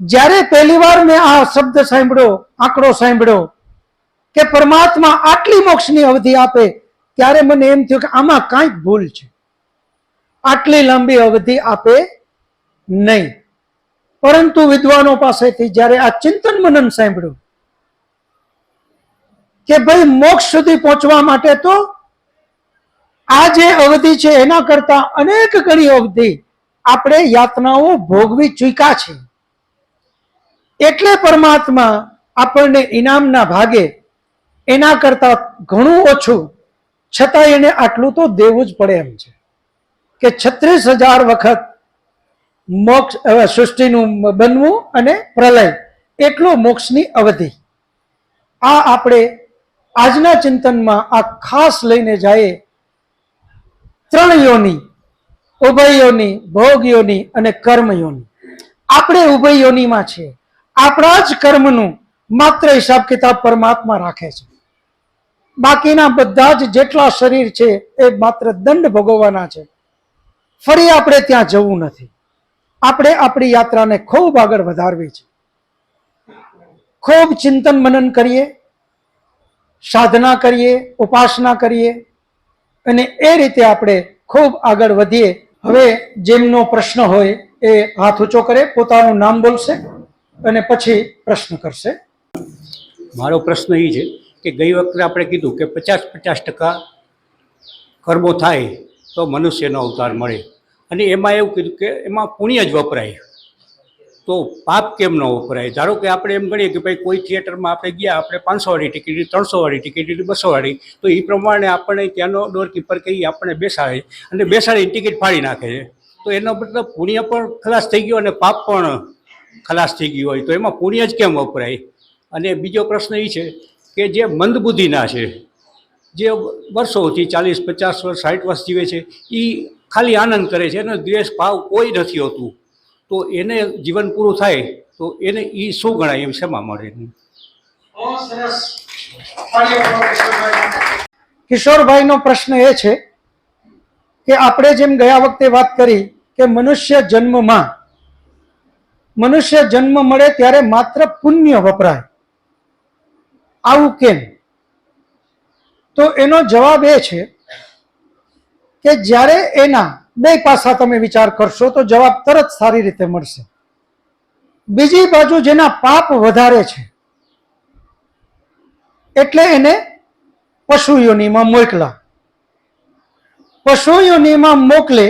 જ્યારે પહેલી વાર મેં આ શબ્દ સાંભળ્યો, આંકડો સાંભળ્યો કે પરમાત્મા આટલી મોક્ષની અવધિ આપે, ત્યારે મને એમ થયું કે આમાં કાંઈક ભૂલ છે. આટલી લાંબી અવધિ આપે નહીં. પરંતુ વિદ્વાનો પાસેથી જ્યારે આ ચિંતન મનન સાંભળ્યું કે ભાઈ મોક્ષ સુધી પહોંચવા માટે તો આ જે અવધિ છે એના કરતા અનેક ગણી અવધિ આપણે યાતનાઓ ભોગવી ચૂક્યા છે, એટલે પરમાત્મા આપણને ઇનામના ભાગે એના કરતા ઘણું ઓછું છતાં એને આટલું તો દેવું જ પડે એમ છે કે 36,000 વખત મોક્ષ સૃષ્ટિનું બનવું અને પ્રલય એટલું મોક્ષની અવધિ. આ આપણે આજના ચિંતનમાં આ ખાસ લઈને જઈએ. 3 યોની, ઉભય યોની, ભોગ યોની અને કર્મ યોની. આપણે ઉભય યોનીમાં છીએ. આપણા જ કર્મનું માત્ર હિસાબ કિતાબ પરમાત્મા રાખે છે. બાકીના બધા જ જેટલા શરીર છે એ માત્ર દંડ ભોગવવાના છે. ફરી આપણે ત્યાં જવું નથી. આપણે આપણી યાત્રાને ખૂબ આગળ વધારવી છે. ખૂબ ચિંતન મનન કરીએ, સાધના કરીએ, ઉપાસના કરીએ અને એ રીતે આપણે ખૂબ આગળ વધીએ. હવે જેમનો પ્રશ્ન હોય એ હાથ ઊંચો કરે, પોતાનું નામ બોલશે અને પછી પ્રશ્ન કરશે. મારો પ્રશ્ન એ છે કે ગઈ વખતે આપણે કીધું કે 50% કર્મો થાય તો મનુષ્યનો અવતાર મળે, અને એમાં એવું કીધું કે એમાં પુણ્ય જ વપરાય, તો પાપ કેમ ન વપરાય? ધારો કે આપણે એમ ગણીએ કે ભાઈ કોઈ થિયેટરમાં આપણે ગયા, આપણે 500 વાળી ટિકિટ, 300 વાળી ટિકિટ, 200 વાળી, તો એ પ્રમાણે આપણને ત્યાંનો ડોરકીપર કહી આપણને બેસાડે અને બેસાડીને ટિકિટ ફાડી નાખે છે. તો એનો મતલબ પુણ્ય પણ ખલાસ થઈ ગયો અને પાપ પણ ખલાસ થઈ ગયું હોય, તો એમાં પુણ્ય જ કેમ વપરાય? અને બીજો પ્રશ્ન એ છે કે જે મંદબુદ્ધિના છે, જે વર્ષોથી 40, 50 વર્ષ, 60 વર્ષ જીવે છે, એ ખાલી આનંદ કરે છે, એનો દ્વેષ ભાવ કોઈ નથી હોતું, તો એને જીવન પૂરું થાય તો એને એ શું ગણાય, એમ શેમાં મળે? કિશોરભાઈનો પ્રશ્ન એ છે કે આપણે જેમ ગયા વખતે વાત કરી કે મનુષ્ય જન્મ મળે ત્યારે માત્ર પુણ્ય વપરાય, આવું કેમ? તો એનો જવાબ એ છે કે જ્યારે એના બે પાસા તમે વિચાર કરશો તો જવાબ તરત સારી રીતે મળશે. બીજી બાજુ જેના પાપ વધારે છે એટલે એને પશુ યોનિમાં મોકલા. પશુ યોનિમાં મોકલે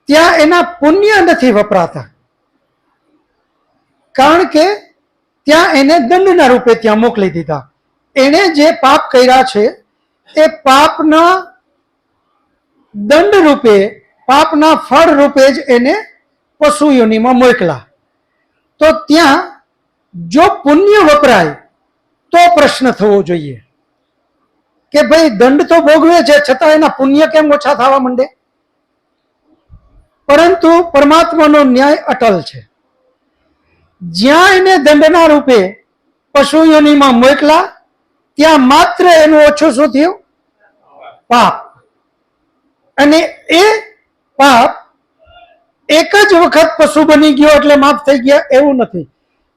ત્યાં એના પુણ્ય નથી વપરાતા, કારણ કે ત્યાં એને દંડના રૂપે ત્યાં મોકલી દીધા. એને જે પાપ કર્યા છે એ પાપના દંડ રૂપે, પાપના ફળ રૂપે જ એને પશુ યોનિમાં મોકલા. તો ત્યાં જો પુણ્ય વપરાય તો પ્રશ્ન થવો જોઈએ કે ભાઈ દંડ તો ભોગવે છે છતાં એના પુણ્ય કેમ ઓછા થવા માંડે? પરંતુ પરમાત્માનો ન્યાય અટલ છે. જ્યાં એને દંડના રૂપે પશુ યોનિમાં મોકલા ત્યાં માત્ર એનું ઓછું શું થયું? પાપ. અને એ પાપ એક જ વખત પશુ બની ગયો એટલે માફ થઈ ગયા એવું નથી.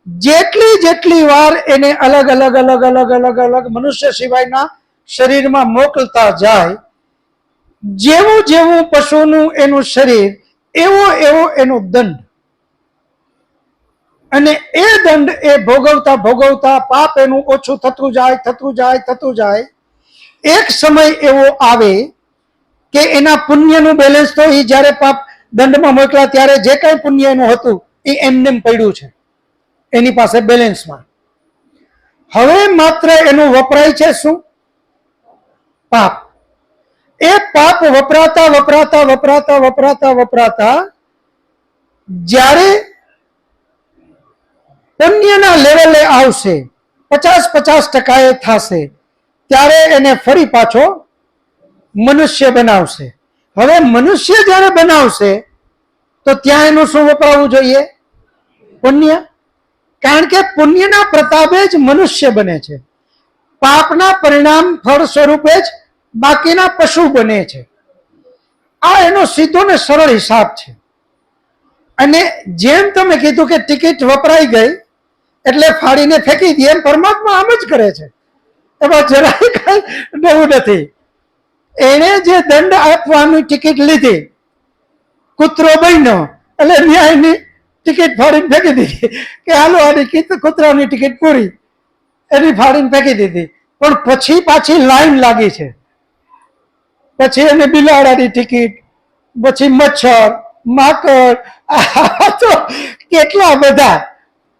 જેટલી વાર એને અલગ અલગ મનુષ્ય સિવાયના શરીરમાં મોકલતા જાય, જેવું પશુનું એનું શરીર એવો એનો દંડ, અને એ દંડ એ ભોગવતા પાપ એનું ઓછું થતું જાય. એક સમય એવો આવે કે એના પુણ્યનું બેલેન્સ તો એ જ્યારે પાપ દંડમાં મોકલા ત્યારે જે કઈ પુણ્ય એનું હતું એ એમને પડ્યું છે એની પાસે બેલેન્સમાં. હવે માત્ર એનું વપરાય છે શું? પાપ. એ પાપ વપરાતા જ્યારે પુણ્યના લેવલે આવશે, 50% એ થશે, ત્યારે એને ફરી પાછો મનુષ્ય બનાવશે. હવે મનુષ્ય જ્યારે બનાવશે તો ત્યાં એનું શું વપરાવું જોઈએ? પુણ્ય. કારણ કે પુણ્યના પ્રતાપે જ મનુષ્ય બને છે, પાપના પરિણામ ફળ સ્વરૂપે જ બાકીના પશુ બને છે. આ એનો સીધો ને સરળ હિસાબ છે. અને જેમ તમે કીધું કે ટિકિટ વપરાઈ ગઈ એટલે ફાડીને ફેંકી દે, એમ પરમાત્મા આમ જ કરે છે, એમાં જરાય કઈ નવું નથી. એણે જે દંડ આપવાની ટિકિટ લીધી, કૂતરો બન્યો એટલે ન્યાયની ટિકિટ ફાડીને ફેંકી દીધી કે હાલો આની કૂતરાની ટિકિટ પૂરી, એની ફાડીને ફેંકી દીધી. પણ પછી પાછી લાઈન લાગી છે, પછી એને બિલાડાની ટિકિટ, પછી મચ્છર, માકડ, તો કેટલા બધા,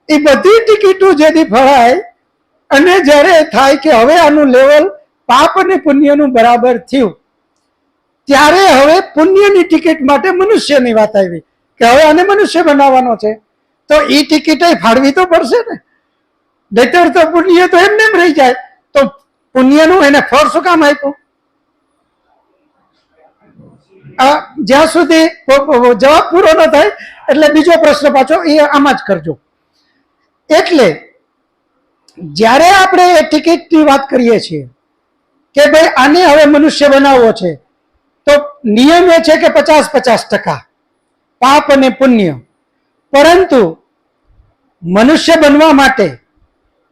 એ બધી ટિકિટો જેથી ફળાય અને જ્યારે થાય કે હવે આનું લેવલ પાપ અને પુણ્યનું બરાબર થયું, ત્યારે હવે પુણ્યની ટિકિટ માટે મનુષ્યની વાત આવી કે હવે આને મનુષ્ય બનાવવાનો છે, તો એ ટિકિટ ફાળવી તો પડશે ને, નહીતર તો પુણ્ય તો એમને એમ રહી જાય. તો પુણ્યનું એને ફળ શું કામ આપ્યું? જ્યાં સુધી જવાબ પૂરો ન થાય એટલે બીજો પ્રશ્ન પાછો એ આમાં જ કરજો. એટલે જ્યારે આપણે એ ટિકિટની વાત કરીએ છીએ કે ભાઈ આને હવે મનુષ્ય બનાવવો છે, તો નિયમ એ છે કે 50-50% પાપ અને પુણ્ય. પરંતુ મનુષ્ય બનવા માટે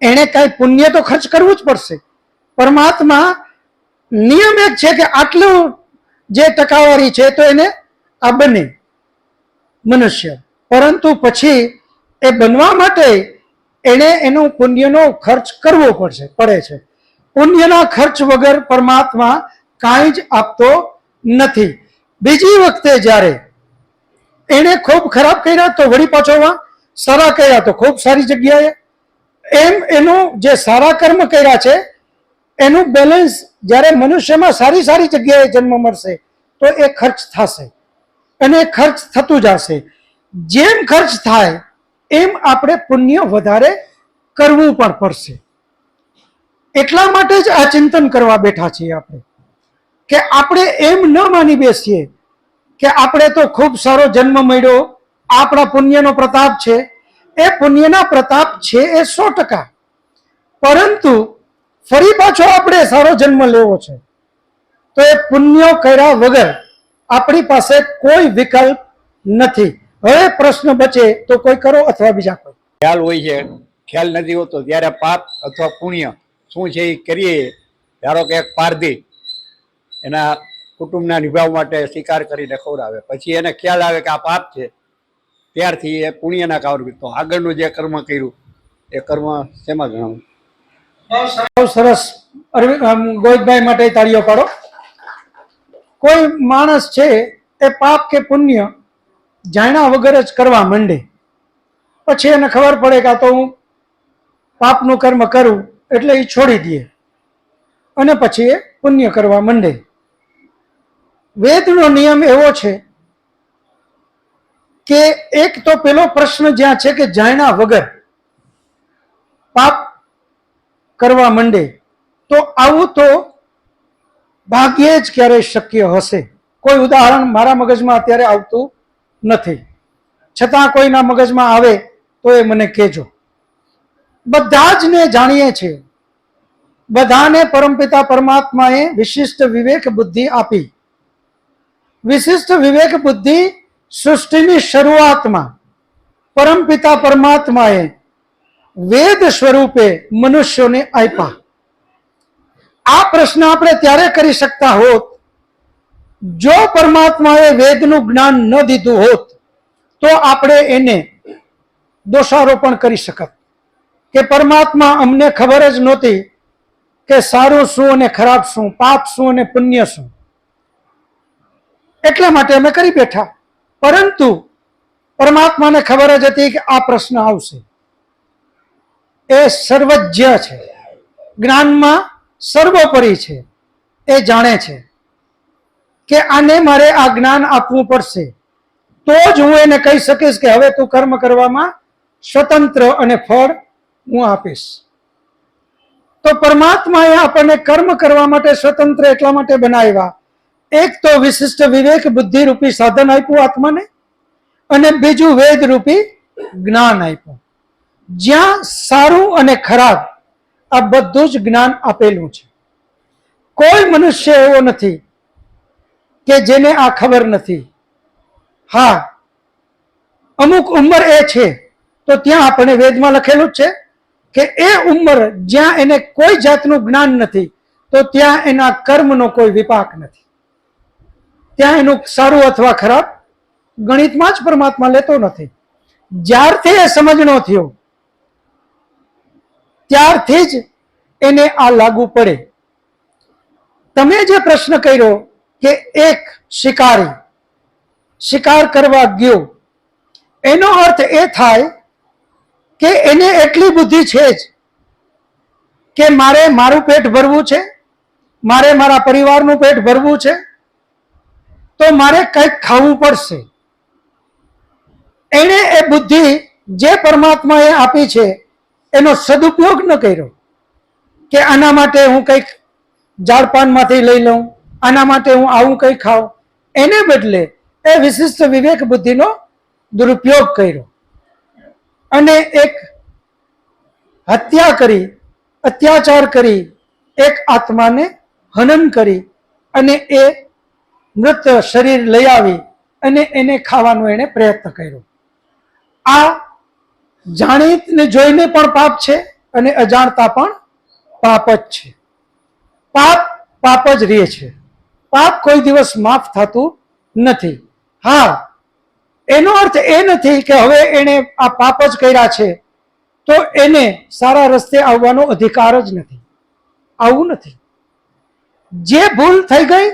એને કઈ પુણ્ય તો ખર્ચ કરવું જ પડશે. પરમાત્મા નિયમ એક છે કે આટલું જે ટકાવારી છે તો એને આ બને મનુષ્ય, પરંતુ પછી એ બનવા માટે એને એનો પુણ્યનો ખર્ચ કરવો પડે છે. પુણ્યના ખર્ચ વગર પરમાત્મા કાંઈ જ આપતો નથી. બીજી વખતે જ્યારે એને ખૂબ ખરાબ કર્યા તો વળી પાછો સારા કર્યા તો ખૂબ સારી જગ્યાએ, એમ એનું જે સારા કર્મ કર્યા છે એનું બેલેન્સ જ્યારે મનુષ્યમાં સારી સારી જગ્યાએ જન્મ મળશે તો એ ખર્ચ થશે અને ખર્ચ થતું જશે. જેમ ખર્ચ થાય એમ આપણે પુણ્ય વધારે કરવું પણ પડશે. એટલા માટે જ આ ચિંતન કરવા બેઠા છીએ આપણે, કે આપણે એમ ન માની બેસીએ કે આપણે તો ખૂબ સારો જન્મ મળ્યો, આપણા પુણ્યનો પ્રતાપ છે. એ પુણ્યના પ્રતાપ છે એ 100%, પરંતુ ફરી પાછો આપણે સારો જન્મ લેવો છે તો એ પુણ્ય કર્યા વગર આપણી પાસે કોઈ વિકલ્પ નથી. હવે પ્રશ્ન બચે તો કોઈ કરો અથવા બીજા કોઈ. ખ્યાલ હોય છે, ખ્યાલ નથી હોતો ત્યારે પાપ અથવા પુણ્ય શું છે એ કરીએ. ધારો કે એક પારધી એના કુટુંબના નિભાવ માટે શિકાર કરીને ખવડાવે, પછી એને ખ્યાલ આવે કે આ પાપ છે, ત્યારથી એ પુણ્યના કામ. તો આગળનું જે કર્મ કર્યું એ કર્મ શેમાં ગણાવું? બહુ સરસ. ગોવિંદભાઈ માટે તાળીઓ પાડો. કોઈ માણસ છે એ પાપ કે પુણ્ય જાણ્યા વગર જ કરવા માંડે, પછી એને ખબર પડે કે આ તો હું પાપનું કર્મ કરું એટલે એ છોડી દે અને પછી એ પુણ્ય કરવા માંડે. વેદનો નિયમ એવો છે કે એક તો પેલો પ્રશ્ન જ્યાં છે કે જાણ્યા વગર પાપ કરવા માંડે, તો આવું તો ભાગ્યે જ ક્યારેય શક્ય હશે. કોઈ ઉદાહરણ મારા મગજમાં અત્યારે આવતું નથી, છતાં કોઈના મગજમાં આવે તો એ મને કહેજો. બધા જ ને જાણીએ છીએ, બધાને પરમપિતા પરમાત્માએ વિશિષ્ટ વિવેક બુદ્ધિ આપી. વિશિષ્ટ વિવેક બુદ્ધિ સૃષ્ટિની શરૂઆતમાં પરમપિતા પરમાત્માએ વેદ સ્વરૂપે મનુષ્યોને આપ્યા. આ પ્રશ્ન આપણે ત્યારે કરી શકતા હોત જો પરમાત્માએ વેદનું જ્ઞાન ન દીધું હોત, તો આપણે એને દોષારોપણ કરી શકત કે પરમાત્મા અમને ખબર જ નહોતી કે સારું શું અને ખરાબ શું, પાપ શું અને પુણ્ય શું, એટલા માટે અમે કરી બેઠા. પરંતુ પરમાત્માને ખબર જ હતી કે આ પ્રશ્ન આવશે. એ સર્વજ્ઞ છે, જ્ઞાનમાં સર્વોપરી છે. એ જાણે છે કે આને મારે આ જ્ઞાન આપવું પડશે, તો જ હું એને કહી શકીશ કે હવે તું કર્મ કરવામાં સ્વતંત્ર અને ફળ હું આપીશ. તો પરમાત્માએ આપણને કર્મ કરવા માટે સ્વતંત્ર એટલા માટે બનાવ્યા, એક તો વિશિષ્ટ વિવેક બુદ્ધિ રૂપી સાધન આપ્યું આત્માને, અને બીજું વેદ રૂપી જ્ઞાન આપ્યું, જ્યાં સારું અને ખરાબ આ બધું જ જ્ઞાન આપેલું છે. કોઈ મનુષ્ય એવો નથી કે જેને આ ખબર નથી. હા, અમુક ઉંમર એ છે તો ત્યાં આપણે વેદમાં લખેલું જ છે કે એ ઉંમર જ્યાં એને કોઈ જાતનું જ્ઞાન નથી, તો તો ત્યાં એના કર્મનો કોઈ વિપાક નથી. ત્યાં એનું સારું અથવા ખરાબ ગણિતમાં જ પરમાત્મા લેતો નથી. જ્યારથી એ સમજણો થયો ત્યારથી જ એને આ લાગુ પડે. તમે જે પ્રશ્ન કર્યો કે એક શિકારી શિકાર કરવા ગયો, એનો અર્થ એ થાય કે એને એટલી બુદ્ધિ છે જ કે મારે મારું પેટ ભરવું છે, મારે મારા પરિવારનું પેટ ભરવું છે, તો મારે કંઈક ખાવું પડશે. એણે એ બુદ્ધિ જે પરમાત્માએ આપી છે એનો સદુપયોગ ન કર્યો કે આના માટે હું કંઈક ઝાડપાનમાંથી લઈ લઉં, આના માટે હું આવું કંઈ ખાઉં. એને બદલે એ વિશિષ્ટ વિવેક બુદ્ધિનો દુરુપયોગ કર્યો અને એક હત્યા કરી, અત્યાચાર કરી, એક આત્માને હનન કરી અને એ મૃત શરીર લઈ આવી અને એને ખાવાનો એને પ્રયત્ન કર્યો. આ જાણીને જોઈને પણ પાપ છે અને અજાણતા પણ પાપ જ છે. પાપ પાપ જ રહે છે. પાપ કોઈ દિવસ માફ થતું નથી. હા, એનો અર્થ એ નથી કે હવે એને આ પાપ જ કર્યા છે તો એને સારા રસ્તે આવવાનો અધિકાર જ નથી. આવું નથી. જે ભૂલ થઈ ગઈ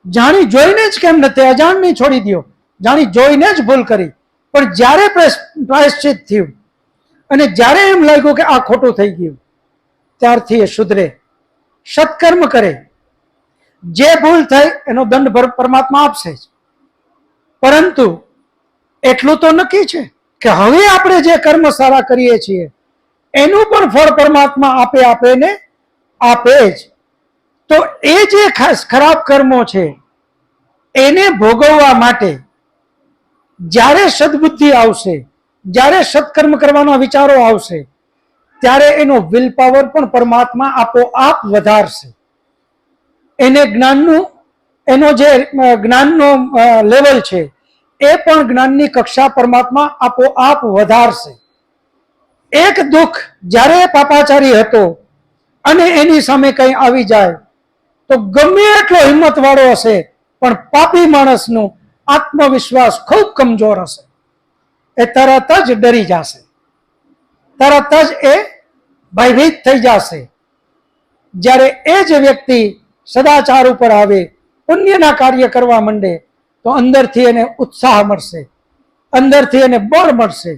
જાણી જોઈને જ કેમ નથી, અજાણની છોડી દો, જાણી જોઈને જ ભૂલ કરી, પણ જ્યારે પ્રાયશ્ચિત થયું અને જ્યારે એમ લાગ્યું કે આ ખોટું થઈ ગયું ત્યારથી એ સુધરે, સત્કર્મ કરે. જે ભૂલ થઈ એનો દંડ પરમાત્મા આપશે જ, પરંતુ એટલું તો નક્કી છે કે હવે આપણે જે કર્મ સારા કરીએ છીએ એનું પણ ફળ પરમાત્મા આપે ને આપે જ. તો એ જે ખાસ ખરાબ કર્મો છે એને ભોગવવા માટે જ્યારે સદબુદ્ધિ આવશે, જ્યારે સત્કર્મ કરવાના વિચારો આવશે, ત્યારે એનો વિલ પાવર પણ પરમાત્મા આપોઆપ વધારશે. એને જ્ઞાનનું, એનો જે જ્ઞાનનો લેવલ છે એ પણ જ્ઞાનની કક્ષા પરમાત્મા આપોઆપ વધારશે. એક દુઃખ જ્યારે પાપાચારી હતો અને એની સામે કંઈ આવી જાય તો ગમે એટલો હિંમત વાળો હશે પણ પાપી માણસનો આત્મવિશ્વાસ ખૂબ કમજોર હશે. એ તરત જ ડરી જશે, તરત જ એ ભયભીત થઈ જશે. જ્યારે એ જ વ્યક્તિ સદાચાર ઉપર આવે, પુણ્યના કાર્ય કરવા માંડે તો અંદરથી એને ઉત્સાહ મળશે, અંદરથી એને બળ મળશે.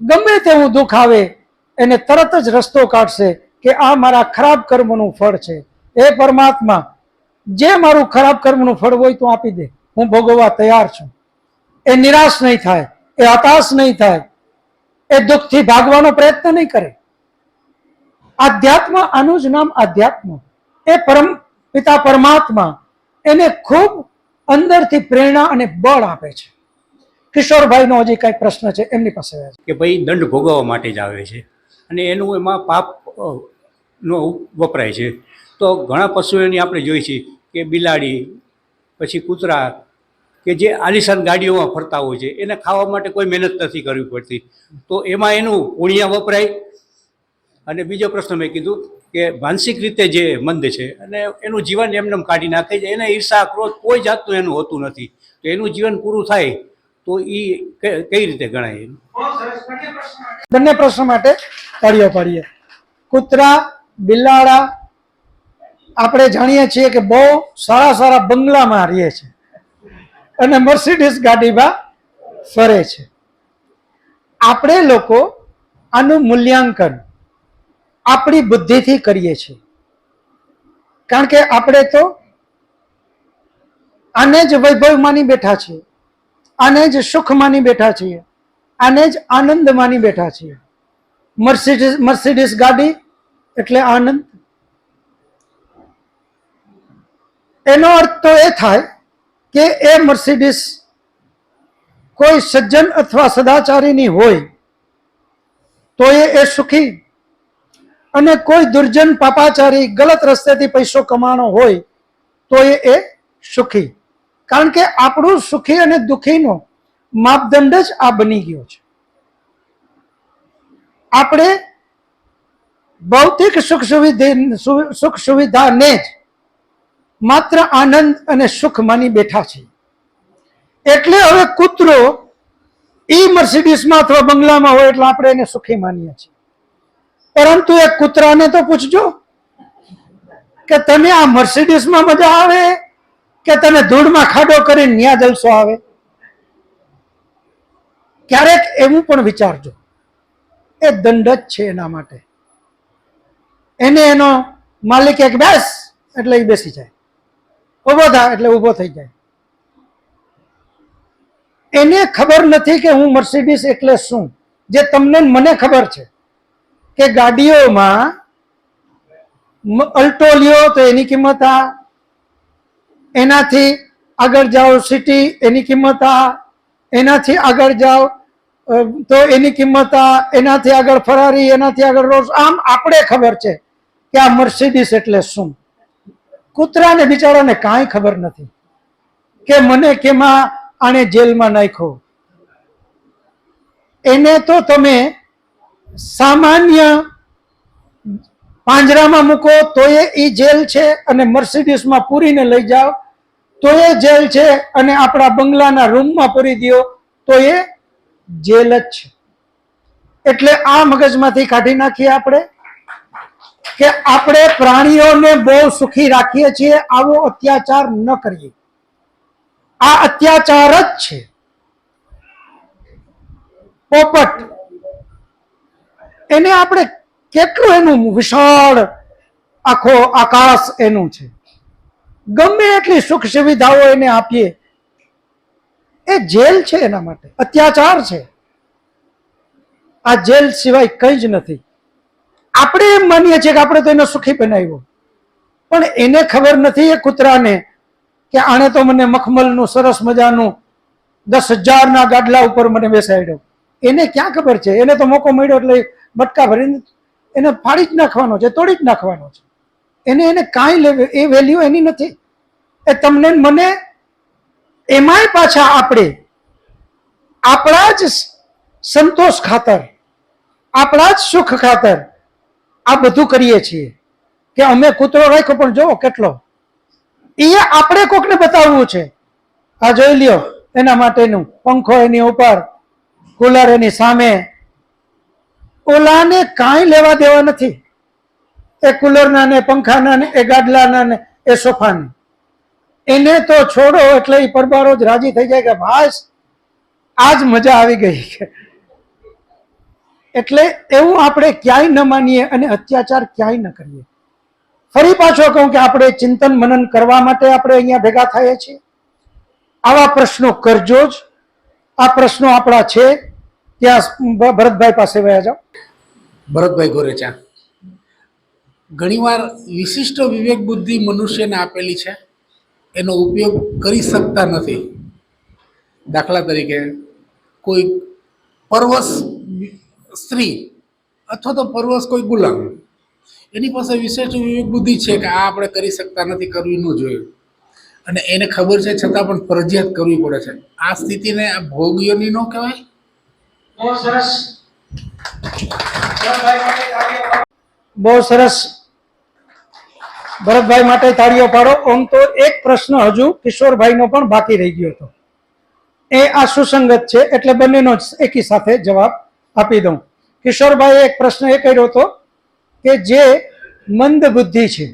ગમે તેવું દુઃખ આવે એને તરત જ રસ્તો કાઢશે કે આ મારા ખરાબ કર્મનું ફળ છે. એ પરમાત્મા જે મારું ખરાબ કર્મનું ફળ હોય તો આપી દે, હું ભોગવવા તૈયાર છું. એ નિરાશ નહીં થાય, એ હતાશ નહીં થાય, એ દુઃખથી ભાગવાનો પ્રયત્ન નહીં કરે. આધ્યાત્મ, આનું જ નામ આધ્યાત્મ. એ પરમ પિતા પરમાત્મા એને ખૂબ અંદરથી પ્રેરણા અને બળ આપે છે. કિશોરભાઈનો હજી કઈ પ્રશ્ન છે એમની પાસે. કે ભાઈ દંડ ભોગવવા માટે જ આવે છે અને એનું એમાં પાપ નો વપરાય છે. તો ઘણા પશુઓની આપણે જોઈ છીએ કે બિલાડી, પછી કૂતરા કે જે આલિશાન ગાડીઓમાં ફરતા હોય છે, એને ખાવા માટે કોઈ મહેનત નથી કરવી પડતી, તો એમાં એનું પુણ્ય વપરાય. અને બીજો પ્રશ્ન મેં કીધું કે માનસિક રીતે જે મંદ છે અને એનું જીવન એમને કાઢી નાખે છે, એને ઈર્ષા ક્રોધ કોઈ જાતનું એનું હોતું નથી, તો એનું જીવન પૂરું થાય તો એ કઈ રીતે ગણાય? બંને પ્રશ્ન માટે તાળીઓ પાડીએ. કૂતરા, બિલાડા આપણે જાણીએ છીએ કે બહુ સારા સારા બંગલામાં રહે છે અને મર્સિડીઝ ગાડીમાં ફરે છે. આપણે લોકો આનું મૂલ્યાંકન આપણી બુદ્ધિથી કરીએ છીએ, કારણ કે આપણે તો આને જ વૈભવ માની બેઠા છીએ, આને જ સુખ માની બેઠા છીએ, આને જ આનંદ માની બેઠા છીએ. મર્સિડીઝ ગાડી એટલે આનંદ. એનો અર્થ તો એ થાય કે એ મર્સિડીઝ કોઈ સજ્જન અથવા સદાચારીની હોય તો એ સુખી, અને કોઈ દુર્જન પાપાચારી ગલત રસ્તેથી પૈસો કમાવાનો હોય તો એ સુખી. કારણ કે આપણું સુખી અને દુઃખીનો માપદંડ જ આ બની ગયો છે. આપણે ભૌતિક સુખ સુવિધાને જ માત્ર આનંદ અને સુખ માની બેઠા છે. એટલે હવે કૂતરો મર્સિડીઝમાં અથવા બંગલામાં હોય એટલે આપણે એને સુખી માનીએ છીએ. પરંતુ એ કૂતરાને તો પૂછજો કે તને આ મર્સિડીઝમાં મજા આવે કે તને ધૂળમાં ખાડો કરીને ન્યા જલસો આવે. ક્યારેક એવું પણ વિચારજો. એ દંડ જ છે એના માટે. એને એનો માલિક એક બેસ એટલે એ બેસી જાય, ઉભો થાય એટલે ઉભો થઈ જાય. એને ખબર નથી કે હું મર્સિડીઝ એટલે શું. જે તમને મને ખબર છે કે ગાડીઓમાં અલ્ટો લ્યો તો એની કિંમત આ, એનાથી આગળ જાઓ સિટી એની કિંમત આ, એનાથી આગળ જાઓ તો એની કિંમત આ, એનાથી આગળ ફરારી, એનાથી આગળ રોલ્સ. આમ આપણે ખબર છે કે આ મર્સિડીઝ એટલે શું. કૂતરાને બિચારાને કાંઈ ખબર નથી કે મને કેમાં આને જેલમાં નાખ્યો. એને તો તમે સામાન્ય પાંજરામાં મૂકો તો એ જેલ છે, અને મર્સિડીઝમાં પૂરીને લઈ જાઓ તો એ જેલ છે, અને આપણા બંગલાના રૂમમાં પૂરી દો તો એ જેલ જ છે. એટલે આ મગજમાંથી કાઢી નાખીએ આપણે કે આપણે પ્રાણીઓને બહુ સુખી રાખીએ છીએ. આવો અત્યાચાર ન કરીએ. આ અત્યાચાર જ છે. પોપટ, એને આપણે કેટલું એનું વિશાળ આખો આકાશ એનું છે, ગમે એટલી સુખ સુવિધાઓ એને આપીએ, એ જેલ છે એના માટે, અત્યાચાર છે. આ જેલ સિવાય કંઈ જ નથી. આપણે એમ માનીએ છીએ કે આપણે તો એને સુખી બનાવ્યો, પણ એને ખબર નથી એ કૂતરાને કે આણે તો મને મખમલનું સરસ મજાનું 10,000ના ગાડલા ઉપર મને બેસાડ્યો. એને ક્યાં ખબર છે? એને તો મોકો મળ્યો એટલે બટકા ભરીને એને ફાડી જ નાખવાનો છે, તોડી જ નાખવાનો છે. એને કાંઈ લેવું, એ વેલ્યુ એની નથી. એ તમને મને એમાંય પાછા આપણે આપણા જ સંતોષ ખાતર, આપણા જ સુખ ખાતર આ બધું કરીએ છીએ કે અમે કૂતરો રાખ્યો પણ જોવો કેટલો. એ આપણે કોકને બતાવવું છે. આ જોઈ લ્યો, એના માટેનું પંખો એની ઉપર, કુલર એની સામે. ઓલાને કાંઈ લેવા દેવા નથી એ કુલરના ને પંખાના ને એ ગાડલાના ને એ સોફાને. એને તો છોડો એટલે એ પરબારો જ રાજી થઈ જાય કે ભાઈ આજ મજા આવી ગઈ. એટલે એવું આપણે ક્યાંય ન માનીએ અને અત્યાચાર ક્યાંય ન કરીએ. ફરી પાછો કહું કે આપણે ચિંતન મનન કરવા માટે આપણે અહીંયા ભેગા થઈએ છીએ. આવા પ્રશ્નો કરજો જ. આ પ્રશ્નો આપણા છે. ત્યાં ભરતભાઈ પાસે વયા જાઓ. ભરતભાઈ ગોરેચા, ઘણીવાર વિશિષ્ટ વિવેક બુદ્ધિ મનુષ્યને આપેલી છે, એનો ઉપયોગ કરી શકતા નથી. દાખલા તરીકે કોઈ પરવશ સ્ત્રી અથવા તો પરવશ કોઈ ગુલામ, એની પાસે વિશેષ વિવેક બુદ્ધિ છે કે આ આપણે કરી શકતા નથી, કરવી ન જોઈએ, અને એને ખબર છે છતાં પણ ફરજિયાત કરવી પડે છે. આ સ્થિતિને આ ભોગયોની ન કહેવાય? બહુ સરસ, બહુ સરસ. ભરતભાઈ માટે તાળીઓ પાડો. આમ તો એક પ્રશ્ન હજુ કિશોરભાઈનો પણ બાકી રહી ગયો હતો. એ આ સુસંગત છે એટલે બંનેનો જ એકી સાથે જવાબ આપી દઉં. કિશોરભાઈએ એક પ્રશ્ન એ કર્યો હતો કે જે મંદ બુદ્ધિ છે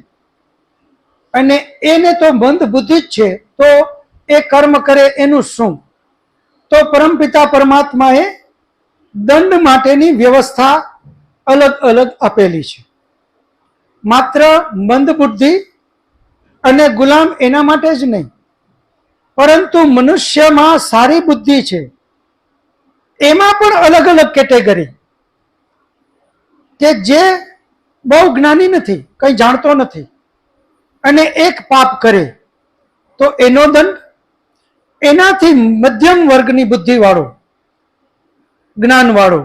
અને એને તો મંદ બુદ્ધિ જ છે, તો એ કર્મ કરે એનું શું? તો પરમપિતા પરમાત્માએ દંડ માટેની વ્યવસ્થા અલગ અલગ આપેલી છે. માત્ર મંદ બુદ્ધિ અને ગુલામ એના માટે જ નહીં, પરંતુ મનુષ્યમાં સારી બુદ્ધિ છે એમાં પણ અલગ અલગ કેટેગરી. કે જે બહુ જ્ઞાની નથી, કંઈ જાણતો નથી, અને એક પાપ કરે તો એનો દંડ, એનાથી મધ્યમ વર્ગની બુદ્ધિ વાળો, જ્ઞાન વાળો,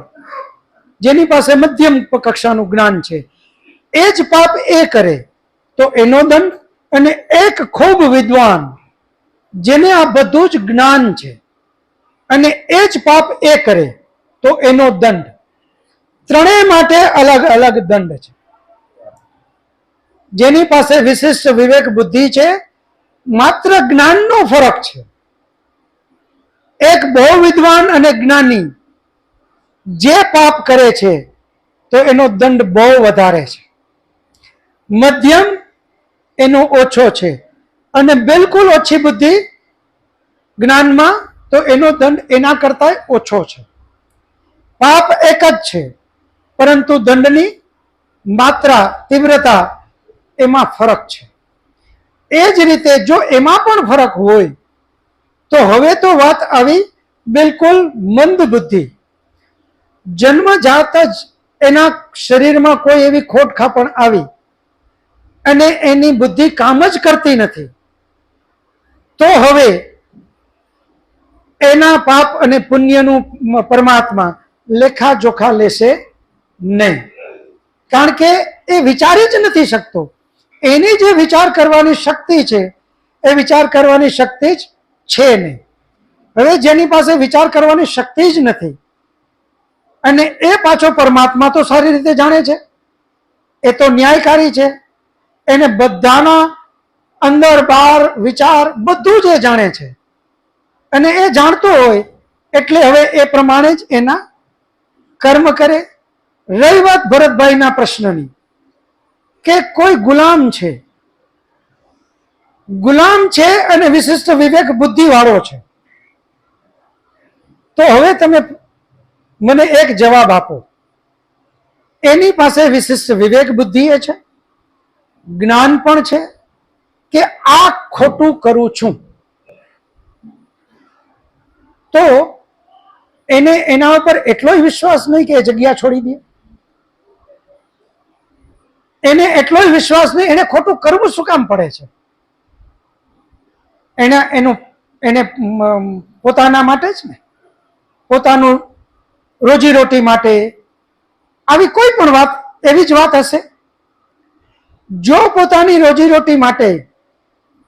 જેની પાસે મધ્યમ કક્ષાનું જ્ઞાન છે, એ જ પાપ એ કરે તો એનો દંડ, અને એક ખૂબ વિદ્વાન જેને આ બધું જ જ્ઞાન છે અને એ જ પાપ એ કરે તો એનો દંડ. ત્રણેય માટે અલગ અલગ દંડ છે. જેની પાસે વિશિષ્ટ વિવેક બુદ્ધિ છે, માત્ર જ્ઞાનનો ફરક છે. એક બહુ વિદ્વાન અને જ્ઞાની જે પાપ કરે છે તો એનો દંડ બહુ વધારે છે, મધ્યમ એનો ઓછો છે, અને બિલકુલ ઓછી બુદ્ધિ જ્ઞાનમાં તો એનો દંડ એના કરતા ઓછો છે. પાપ એક જ છે, પરંતુ દંડની માત્રા, તીવ્રતા એમાં ફરક છે. એ જ રીતે જો એમાં પણ ફરક હોય તો હવે તો વાત આવી બિલકુલ મંદ બુદ્ધિ. જન્મજાત જ એના શરીરમાં કોઈ એવી ખોટ ખાપણ આવી અને એની બુદ્ધિ કામ જ કરતી નથી, તો હવે એના પાપ અને પુણ્યનું પરમાત્મા લેખાજોખા લેશે નહીં, કારણ કે એ વિચારી જ નથી શકતો. એની જે વિચાર કરવાની શક્તિ છે એ વિચાર કરવાની શક્તિ જ છે નહીં. હવે જેની પાસે વિચાર કરવાની શક્તિ જ નથી અને એ પાછો પરમાત્મા તો સારી રીતે જાણે છે, એ તો ન્યાયકારી છે, એને બધાના અંદર બહાર વિચાર બધું જ એ જાણે છે, અને એ જાણતો હોય એટલે હવે એ પ્રમાણે જ એના કર્મ કરે. રહી વાત ભરતભાઈના પ્રશ્નની કે કોઈ ગુલામ છે અને વિશિષ્ટ વિવેક બુદ્ધિ વાળો છે, તો હવે તમે મને એક જવાબ આપો. એની પાસે વિશિષ્ટ વિવેક બુદ્ધિ એ છે, જ્ઞાન પણ છે કે આ ખોટું કરું છું, તો એને એના ઉપર એટલોય વિશ્વાસ નહીં કે એ જગ્યા છોડી દે. એને એટલોય વિશ્વાસ નહીં, એને ખોટું કરવું શું કામ પડે છે? એને પોતાના માટે જ ને, પોતાનું રોજીરોટી માટે, આવી કોઈ પણ વાત એવી જ વાત હશે. જો પોતાની રોજીરોટી માટે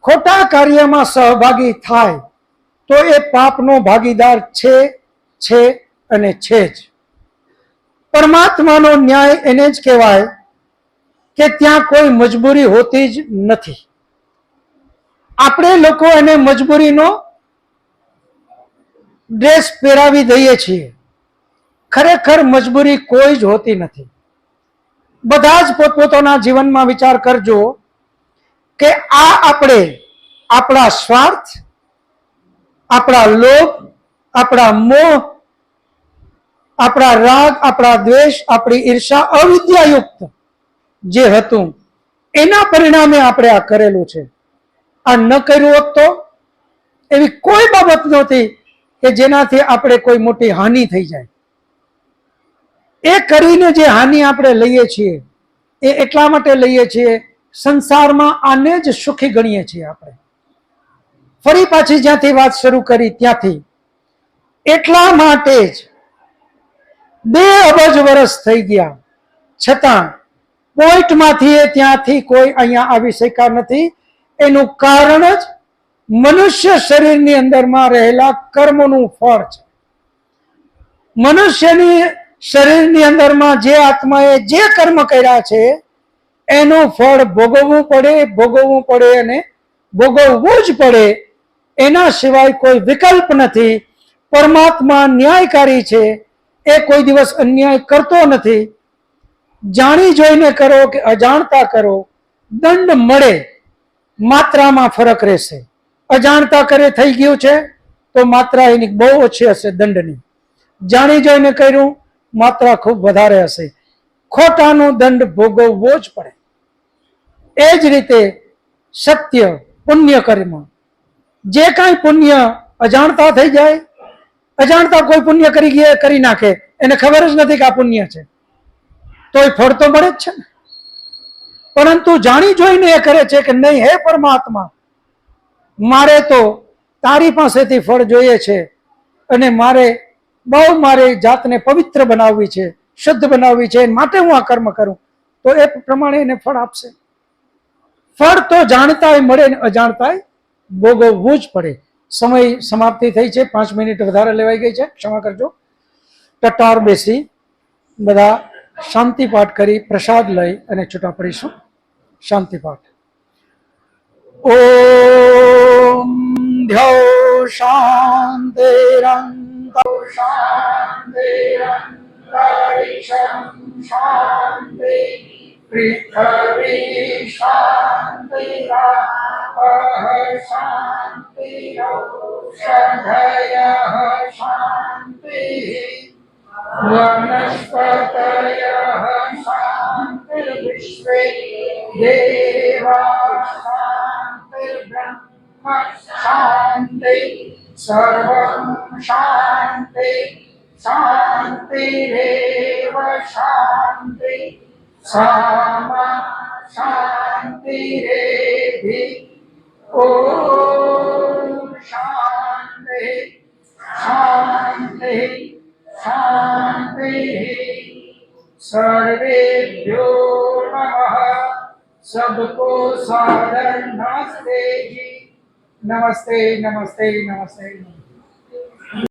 ખોટા કાર્યમાં સહભાગી થાય તો એ પાપનો ભાગીદાર છે અને છે જ. પરમાત્માનો ન્યાય એને જ કહેવાય કે ત્યાં કોઈ મજબૂરી હોતી જ નથી. આપણે લોકો એને મજબૂરીનો ડ્રેસ પહેરાવી દઈએ છીએ, ખરેખર મજબૂરી કોઈ જ હોતી નથી. બધા જ પોતપોતાના જીવનમાં વિચાર કરજો કે આ આપણે આપણા સ્વાર્થ, આપણા લોભ, આપણા મોહ, આપણા રાગ, આપણા દ્વેષ, આપણી ઈર્ષા, અવિદ્યાયુક્ત જે હતું એના પરિણામે આપણે આ કરેલું છે. આ ન કર્યું હોત તો એવી કોઈ બાબત નહોતી કે જેનાથી આપણે કોઈ મોટી હાનિ થઈ જાય. એ કરીને જે હાનિ આપણે લઈએ છીએ એ એટલા માટે લઈએ છીએ, સંસારમાં આને જ સુખી ગણીએ છીએ આપણે. ફરી પાછી જ્યાંથી વાત શરૂ કરી ત્યાંથી, એટલા માટે જ 2 અબજ વર્ષ થઈ ગયા છતાં પોઈન્ટમાંથી ત્યાંથી કોઈ અહીંયા આવી શક્યા નથી. એનું કારણ જ મનુષ્ય શરીરની અંદરમાં રહેલા કર્મોનું ફળ છે. મનુષ્યની શરીરની અંદરમાં જે આત્માએ જે કર્મ કર્યા છે એનું ફળ ભોગવવું પડે અને ભોગવવું જ પડે. એના સિવાય કોઈ વિકલ્પ નથી. પરમાત્મા ન્યાયકારી છે, એ કોઈ દિવસ અન્યાય કરતો નથી. જાણી જોઈને કરો કે અજાણતા કરો, દંડ મળે, માત્રામાં ફરક રહેશે. અજાણતા કરે થઈ ગયું છે તો માત્રા એની બહુ ઓછી હશે દંડની. જાણી જોઈને કર્યું, માત્રા ખૂબ વધારે હશે. ખોટાનો દંડ ભોગવવો જ પડે. એ જ રીતે સત્ય, પુણ્ય કર્મ, જે કાંઈ પુણ્ય અજાણતા થઈ જાય, અજાણતા કોઈ પુણ્ય કરી નાખે, એને ખબર જ નથી કે આ પુણ્ય છે, તો એ ફળ તો મળે જ છે ને. પરંતુ જાણી જોઈને એ કરે છે કે નહીં, હે પરમાત્મા, મારે તો તારી પાસેથી ફળ જોઈએ છે અને મારે જાતને પવિત્ર બનાવવી છે, શુદ્ધ બનાવવી છે, માટે હું આ કર્મ કરું, તો એ પ્રમાણે એને ફળ આપશે. ફળ તો જાણતાય મળે ને અજાણતાય ભોગવવું જ પડે. સમય સમાપ્તિ થઈ છે, 5 મિનિટ વધારે લેવાઈ ગઈ છે, ક્ષમા કરજો. ટટાર બેસી બધા શાંતિ પાઠ કરી પ્રસાદ લઈ અને છૂટા પડીશું. શાંતિ પાઠ. ઓમ ધ્યૌ શાંતિરંતૌ શાંતિરંતરિક્ષં શાંતિ પૃથ્વી શાંતિરાપઃ શાંતિરૌષધયઃ શાંતિः वनस्पतयः शान्तिर्विश्वे देवाः शान्तिर्ब्रह्म शान्ति सर्वं शान्ति शान्तिरेव शान्ति सामा शान्तिरेधि ॐ शान्ति शान्ति शांति. सर्वेभ्यो नमः. सबको सादर नमस्ते जी. नमस्ते नमस्ते नमस्ते.